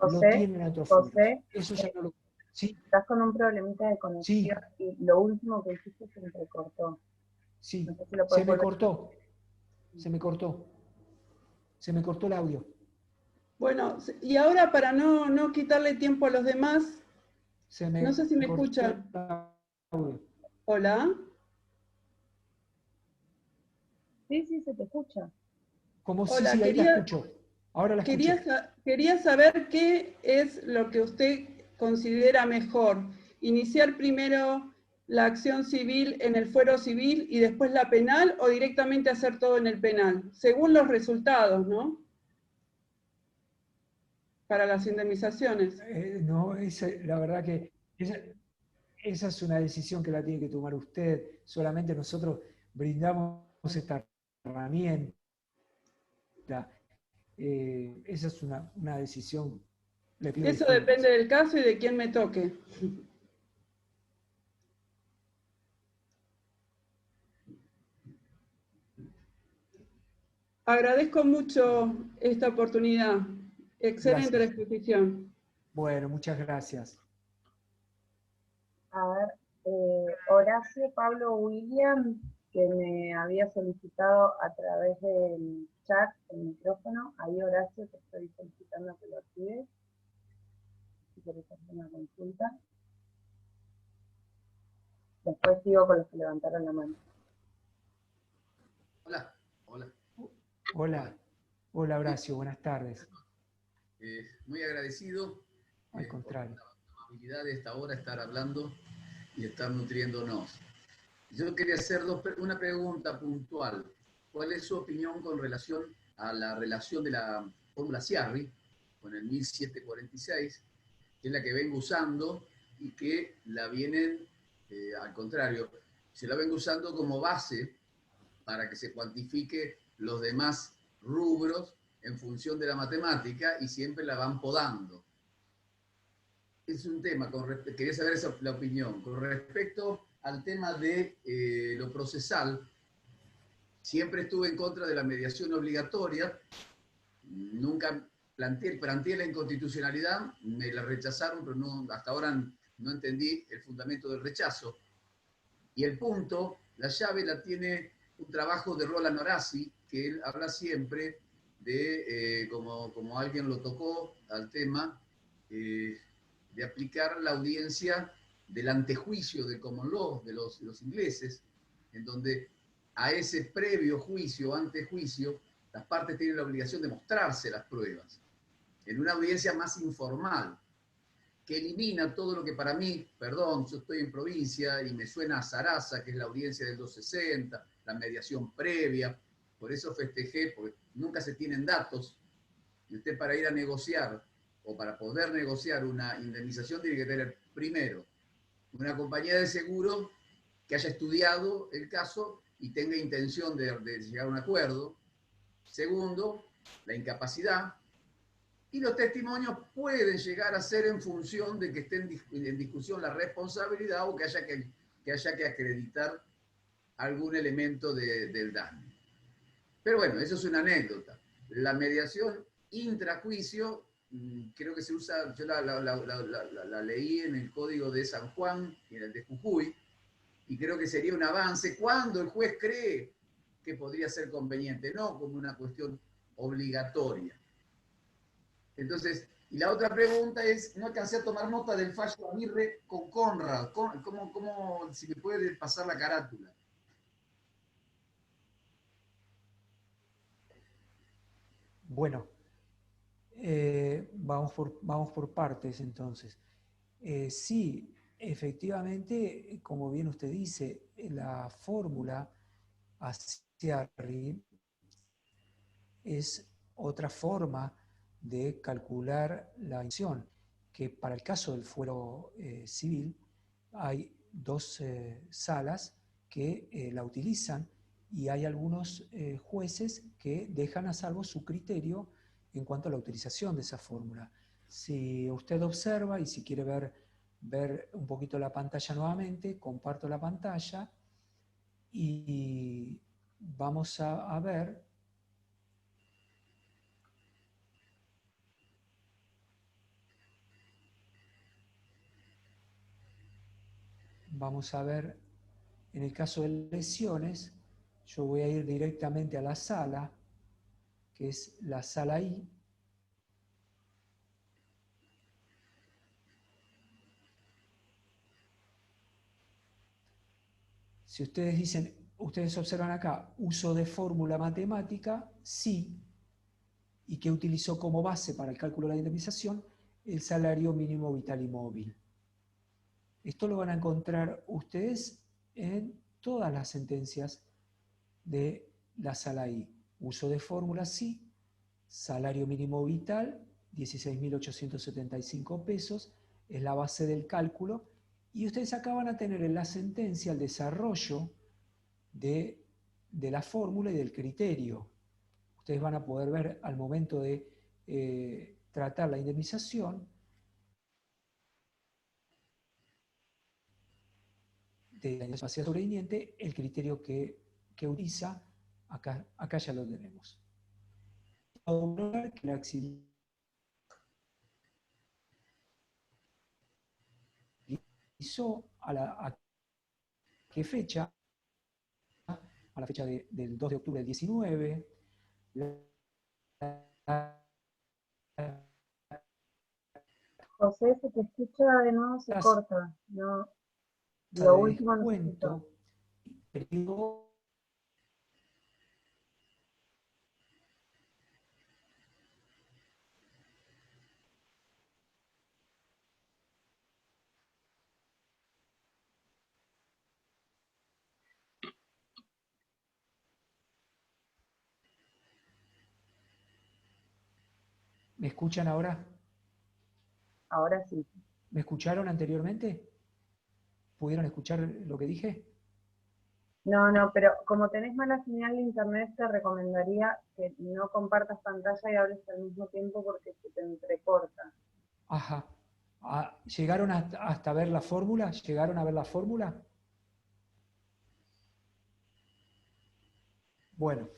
lo tienen a otros foros. Eso ya no lo... ¿Sí? Estás con un problemita de conexión y lo último que hiciste se entrecortó. Sí, no sé si lo se me volver. cortó. Se me cortó el audio. Bueno, y ahora para no quitarle tiempo a los demás, no sé si me escuchan. ¿Hola? Sí, se te escucha. Como si ahí la escucho. Ahora la escucho. Quería saber qué es lo que usted considera mejor. Iniciar primero la acción civil en el fuero civil y después la penal, o directamente hacer todo en el penal, según los resultados, ¿no? Para las indemnizaciones. No, la verdad que esa es una decisión que la tiene que tomar usted. Solamente nosotros brindamos esta herramienta. Esa es una decisión. Eso depende del caso y de quién me toque. Agradezco mucho esta oportunidad. Excelente la exposición. Bueno, muchas gracias. A ver, Horacio Pablo William, que me había solicitado a través del chat el micrófono. Ahí, Horacio, te estoy solicitando que lo actives. Si querés hacer una consulta. Después sigo con los que levantaron la mano. Hola, Horacio, buenas tardes. Muy agradecido. Al contrario. Por la amabilidad de esta hora estar hablando y estar nutriéndonos. Yo quería hacer una pregunta puntual. ¿Cuál es su opinión con relación a la relación de la fórmula Ciarri con el 1746, que es la que vengo usando y que la vienen, al contrario, se la vengo usando como base para que se cuantifique los demás rubros en función de la matemática y siempre la van podando? Es un tema, quería saber la opinión. Con respecto al tema de lo procesal, siempre estuve en contra de la mediación obligatoria, nunca planteé la inconstitucionalidad, me la rechazaron, pero hasta ahora no entendí el fundamento del rechazo. Y el punto, la llave la tiene un trabajo de Roland Horaci, que él habla siempre de, como alguien lo tocó al tema, de aplicar la audiencia del antejuicio de common law de los ingleses, en donde a ese previo juicio, antejuicio, las partes tienen la obligación de mostrarse las pruebas, en una audiencia más informal, que elimina todo lo que para mí, perdón, yo estoy en provincia y me suena a Sarasa, que es la audiencia del 260, la mediación previa, por eso festejé, porque nunca se tienen datos, y usted para ir a negociar, o para poder negociar una indemnización, tiene que tener, primero, una compañía de seguro que haya estudiado el caso y tenga intención de llegar a un acuerdo. Segundo, la incapacidad. Y los testimonios pueden llegar a ser en función de que esté en discusión la responsabilidad o que haya que acreditar algún elemento del daño. Pero bueno, eso es una anécdota. La mediación intrajuicio, creo que se usa, yo la leí en el Código de San Juan y en el de Jujuy, y creo que sería un avance cuando el juez cree que podría ser conveniente, no como una cuestión obligatoria. Entonces, y la otra pregunta es, no alcancé a tomar nota del fallo Aguirre con Conrad. ¿Cómo, si me puede pasar la carátula? Bueno, vamos por partes entonces. Sí, efectivamente, como bien usted dice, la fórmula Aciarri es otra forma de calcular la indemnización, que para el caso del fuero civil hay dos salas que la utilizan y hay algunos jueces que dejan a salvo su criterio en cuanto a la utilización de esa fórmula. Si usted observa y si quiere ver un poquito la pantalla nuevamente, comparto la pantalla y vamos a ver. Vamos a ver, en el caso de lesiones, yo voy a ir directamente a la sala, que es la sala I. Si ustedes dicen, ustedes observan acá, uso de fórmula matemática, sí, y que utilizó como base para el cálculo de la indemnización el salario mínimo vital y móvil. Esto lo van a encontrar ustedes en todas las sentencias de la sala I. Uso de fórmula sí, salario mínimo vital, 16.875 pesos, es la base del cálculo, y ustedes acá van a tener en la sentencia el desarrollo de la fórmula y del criterio. Ustedes van a poder ver al momento de tratar la indemnización de la incapacidad sobreviniente, el criterio que utiliza, acá ya lo tenemos. Que la ¿a qué fecha? A la fecha del 2 de octubre del 19. José, se te escucha de nuevo, se corta. No, lo último no se escuchó. ¿Me escuchan ahora? Ahora sí. ¿Me escucharon anteriormente? ¿Pudieron escuchar lo que dije? No, pero como tenés mala señal de internet, te recomendaría que no compartas pantalla y hables al mismo tiempo porque se te entrecorta. Ajá. ¿Llegaron hasta ver la fórmula? ¿Llegaron a ver la fórmula? Bueno,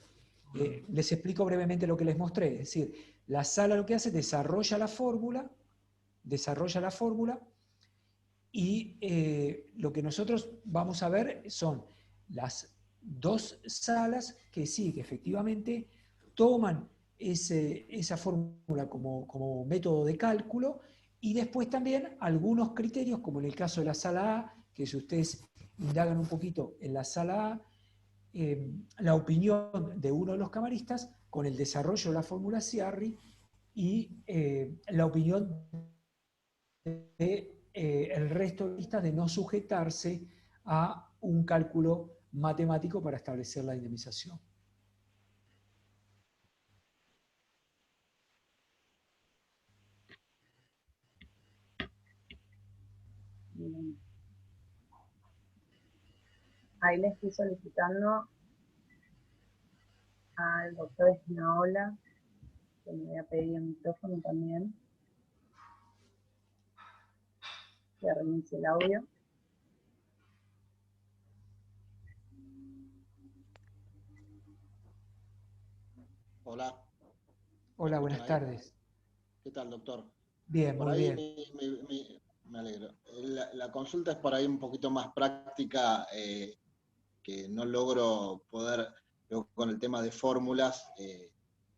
les explico brevemente lo que les mostré. Es decir, la sala lo que hace es desarrolla la fórmula y lo que nosotros vamos a ver son las dos salas que sí, que efectivamente toman esa fórmula como método de cálculo y después también algunos criterios, como en el caso de la sala A, que si ustedes indagan un poquito en la sala A, la opinión de uno de los camaristas con el desarrollo de la fórmula Ciarri y la opinión el resto de listas de no sujetarse a un cálculo matemático para establecer la indemnización. Bien. Ahí le estoy solicitando al doctor Espinaola, que me había pedido el micrófono también, que reinicie el audio. Hola. Hola, buenas tardes. ¿Qué tal, doctor? Bien, por muy ahí bien. Me alegro. La consulta es por ahí un poquito más práctica, que no logro poder, con el tema de fórmulas,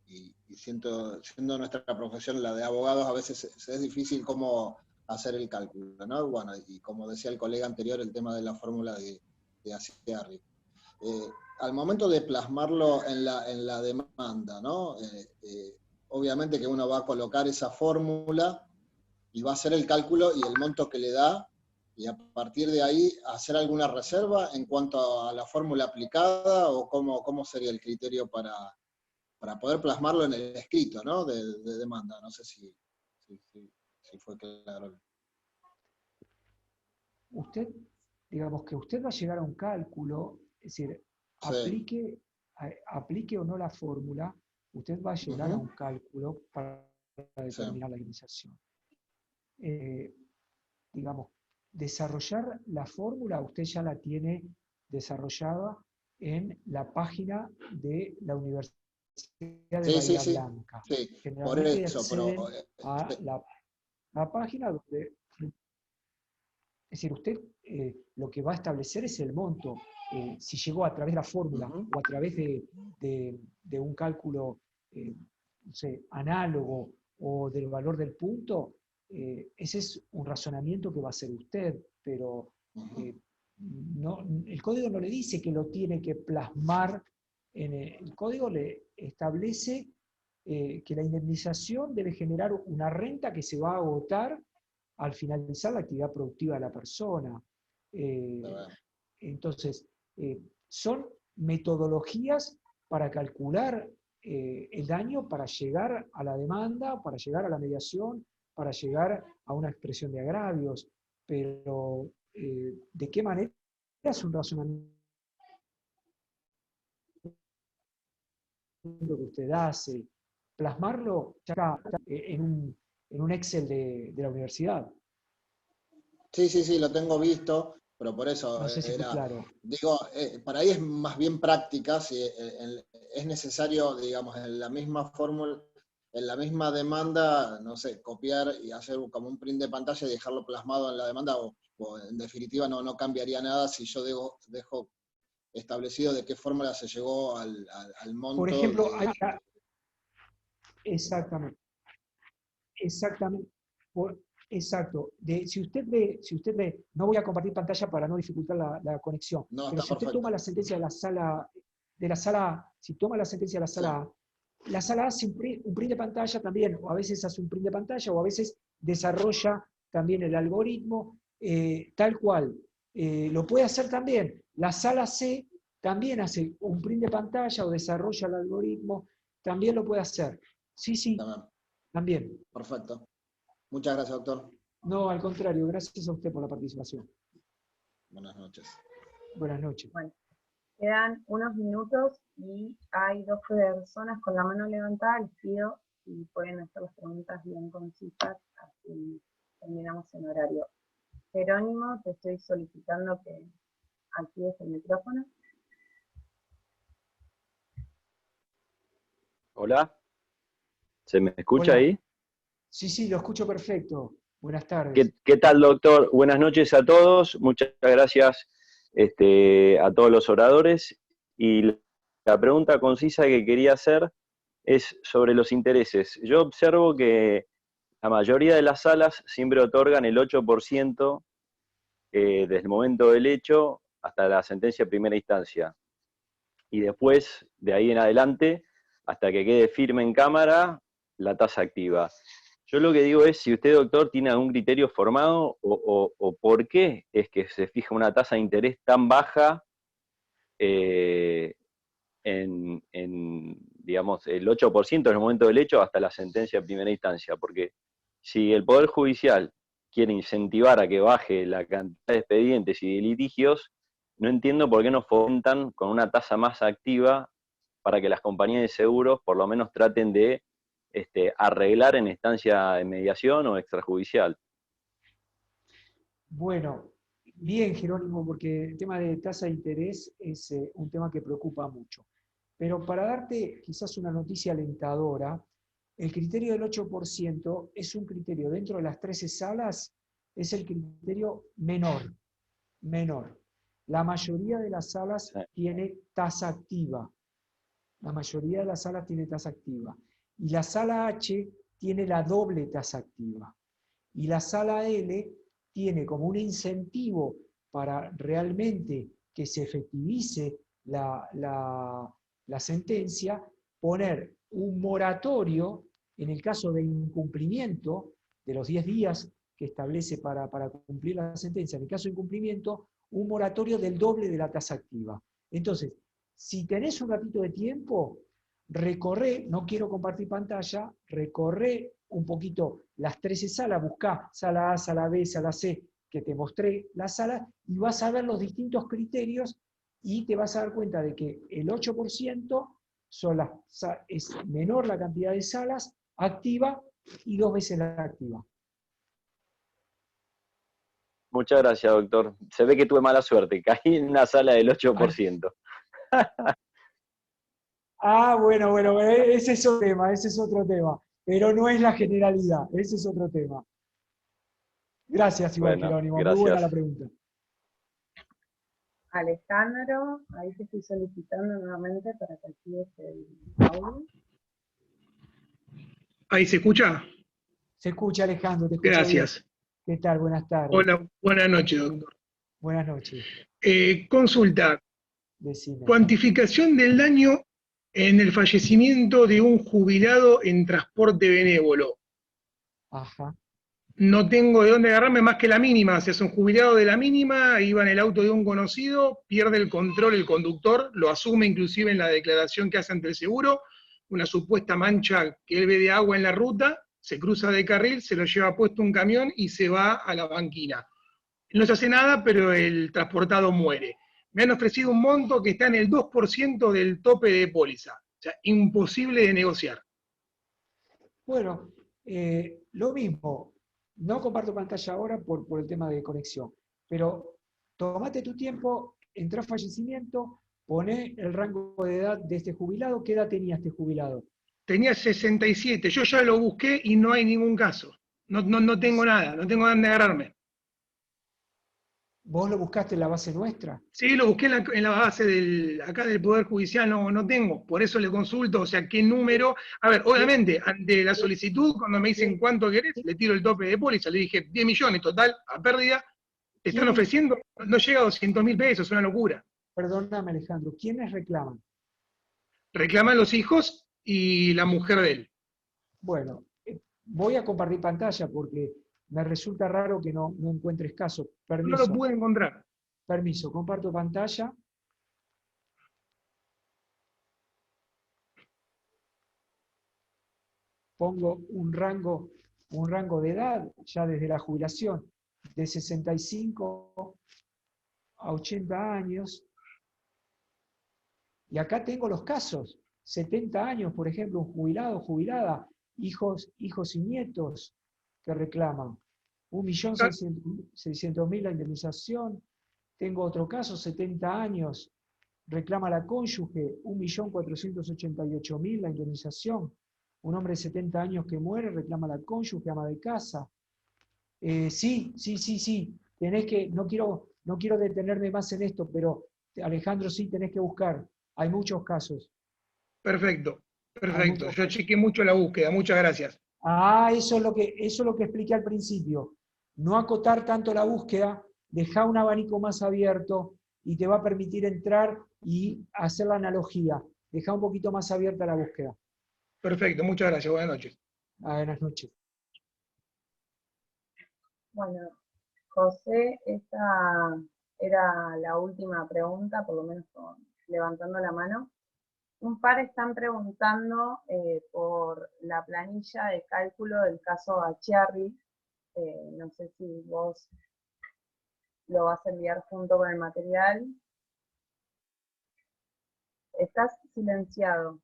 y siendo nuestra profesión la de abogados, a veces es difícil cómo hacer el cálculo, ¿no? Bueno, y como decía el colega anterior, el tema de la fórmula de hacia arriba. Al momento de plasmarlo en la demanda, ¿no? Obviamente que uno va a colocar esa fórmula y va a hacer el cálculo y el monto que le da, y a partir de ahí hacer alguna reserva en cuanto a la fórmula aplicada, o cómo sería el criterio para poder plasmarlo en el escrito, ¿no? de demanda. No sé si fue claro. Usted, digamos que usted va a llegar a un cálculo, es decir, sí. aplique o no la fórmula, usted va a llegar a un cálculo para determinar la indemnización. Digamos, desarrollar la fórmula, usted ya la tiene desarrollada en la página de la Universidad de Bahía Blanca. Sí, Generalmente por eso, acceden a la página donde... Es decir, usted lo que va a establecer es el monto. Si llegó a través de la fórmula o a través de un cálculo no sé, análogo o del valor del punto, ese es un razonamiento que va a hacer usted, pero el código no le dice que lo tiene que plasmar. El código le establece que la indemnización debe generar una renta que se va a agotar al finalizar la actividad productiva de la persona. Entonces, son metodologías para calcular el daño, para llegar a la demanda, para llegar a la mediación, para llegar a una expresión de agravios, pero ¿de qué manera es un razonamiento que usted hace? Plasmarlo ya en un Excel de la universidad. Sí, lo tengo visto, pero por eso no sé si fue claro. Digo, para ahí es más bien práctica, si es necesario, digamos, en la misma fórmula, en la misma demanda, no sé, copiar y hacer como un print de pantalla y dejarlo plasmado en la demanda, o en definitiva no cambiaría nada si yo dejo establecido de qué fórmula se llegó al monto. Por ejemplo, exactamente. Exacto. Si usted ve, no voy a compartir pantalla para no dificultar la conexión, pero si usted toma la sentencia de la sala, si toma la sentencia de la sala A hace un print de pantalla también, o a veces hace un print de pantalla, o a veces desarrolla también el algoritmo, tal cual. Lo puede hacer también. La sala C también hace un print de pantalla o desarrolla el algoritmo, también lo puede hacer. Sí, también. Perfecto. Muchas gracias, doctor. No, al contrario, gracias a usted por la participación. Buenas noches. Buenas noches. Bueno, quedan unos minutos y hay 2 personas con la mano levantada. Les pido si pueden hacer las preguntas bien concisas, así terminamos en horario. Jerónimo, te estoy solicitando que actives el micrófono. Hola, ¿se me escucha ahí? Sí, lo escucho perfecto. Buenas tardes. ¿Qué tal, doctor? Buenas noches a todos. Muchas gracias a todos los oradores. Y la pregunta concisa que quería hacer es sobre los intereses. Yo observo que la mayoría de las salas siempre otorgan el 8% desde el momento del hecho hasta la sentencia de primera instancia. Y después, de ahí en adelante, hasta que quede firme en cámara, la tasa activa. Yo lo que digo es si usted, doctor, tiene algún criterio formado o por qué es que se fija una tasa de interés tan baja digamos, el 8% en el momento del hecho hasta la sentencia de primera instancia. Porque si el Poder Judicial quiere incentivar a que baje la cantidad de expedientes y de litigios, no entiendo por qué no fomentan con una tasa más activa para que las compañías de seguros por lo menos traten de arreglar en instancia de mediación o extrajudicial. Bueno, bien, Jerónimo, porque el tema de tasa de interés es un tema que preocupa mucho. Pero para darte quizás una noticia alentadora, el criterio del 8% es un criterio dentro de las 13 salas es el criterio menor. La mayoría de las salas tiene tasa activa. La mayoría de las salas tiene tasa activa. Y la sala H tiene la doble tasa activa. Y la sala L tiene como un incentivo para realmente que se efectivice la sentencia, poner un moratorio en el caso de incumplimiento de los 10 días que establece para cumplir la sentencia. En el caso de incumplimiento, un moratorio del doble de la tasa activa. Entonces, si tenés un ratito de tiempo, recorré, no quiero compartir pantalla, recorré un poquito las 13 salas, buscá sala A, sala B, sala C, que te mostré las salas, y vas a ver los distintos criterios y te vas a dar cuenta de que el 8% es menor la cantidad de salas activa y 2 veces la activa. Muchas gracias, doctor. Se ve que tuve mala suerte, caí en una sala del 8%. Bueno, ese es otro tema, pero no es la generalidad, ese es otro tema. Gracias, igual, Bueno, Jerónimo, gracias. muy buena la pregunta. Alejandro, ahí te estoy solicitando nuevamente para que actives el audio. ¿Ahí se escucha? Se escucha, Alejandro, te escucho. Gracias. Bien. ¿Qué tal? Buenas tardes. Hola, buenas noches, doctor. Buenas noches. Consulta. Decime. Cuantificación del daño en el fallecimiento de un jubilado en transporte benévolo. Ajá. No tengo de dónde agarrarme más que la mínima. O sea, es un jubilado de la mínima, iba en el auto de un conocido, pierde el control el conductor, lo asume inclusive en la declaración que hace ante el seguro, una supuesta mancha que él ve de agua en la ruta, se cruza de carril, se lo lleva puesto un camión y se va a la banquina. No se hace nada, pero el transportado muere. Me han ofrecido un monto que está en el 2% del tope de póliza. O sea, imposible de negociar. Bueno, lo mismo. No comparto pantalla ahora por el tema de conexión, pero tomate tu tiempo, entra a fallecimiento, poné el rango de edad de este jubilado. ¿Qué edad tenía este jubilado? Tenía 67. Yo ya lo busqué y no hay ningún caso. No tengo nada, no tengo dónde agarrarme. ¿Vos lo buscaste en la base nuestra? Sí, lo busqué en la base acá del Poder Judicial, no tengo. Por eso le consulto, o sea, qué número. A ver, obviamente, ante la solicitud, cuando me dicen cuánto querés, le tiro el tope de póliza, le dije 10 millones total, a pérdida. Te están ofreciendo, no llega a 200.000 pesos, es una locura. Perdóname, Alejandro, ¿quiénes reclaman? Reclaman los hijos y la mujer de él. Bueno, voy a compartir pantalla porque me resulta raro que no encuentres caso. Permiso. No lo pude encontrar. Permiso, comparto pantalla. Pongo un rango de edad, ya desde la jubilación, de 65 a 80 años. Y acá tengo los casos. 70 años, por ejemplo, un jubilado, jubilada, hijos y nietos que reclaman. 1.600.000 la indemnización. Tengo otro caso, 70 años, reclama la cónyuge, 1.488.000 la indemnización. Un hombre de 70 años que muere, reclama la cónyuge, ama de casa. Sí. Tenés que, no quiero detenerme más en esto, pero Alejandro, sí tenés que buscar. Hay muchos casos. Perfecto. Yo chequeé mucho la búsqueda, muchas gracias. Eso es lo que expliqué al principio. No acotar tanto la búsqueda, deja un abanico más abierto y te va a permitir entrar y hacer la analogía. Deja un poquito más abierta la búsqueda. Perfecto, muchas gracias. Buenas noches. Buenas noches. Bueno, José, esta era la última pregunta, por lo menos levantando la mano. Un par están preguntando por la planilla de cálculo del caso Achiarri. No sé si vos lo vas a enviar junto con el material. Estás silenciado.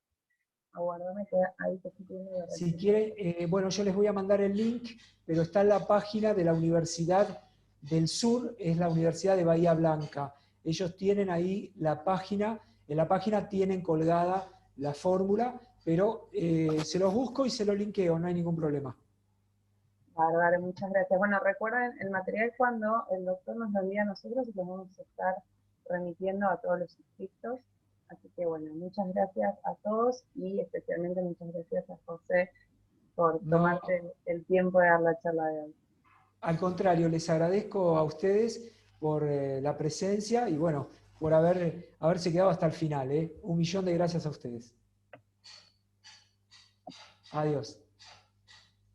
Aguardame que ahí te estoy pidiendo de repente. Si quieren, bueno, yo les voy a mandar el link, pero está en la página de la Universidad del Sur, es la Universidad de Bahía Blanca. Ellos tienen ahí la página, en la página tienen colgada la fórmula, pero se los busco y se los linkeo, no hay ningún problema. Bárbaro, muchas gracias. Bueno, recuerden, el material cuando el doctor nos lo envía a nosotros y lo vamos a estar remitiendo a todos los inscritos. Así que bueno, muchas gracias a todos y especialmente muchas gracias a José por tomarte el tiempo de dar la charla de hoy. Al contrario, les agradezco a ustedes por la presencia y bueno, por haberse quedado hasta el final. 1.000.000 de gracias a ustedes. Adiós.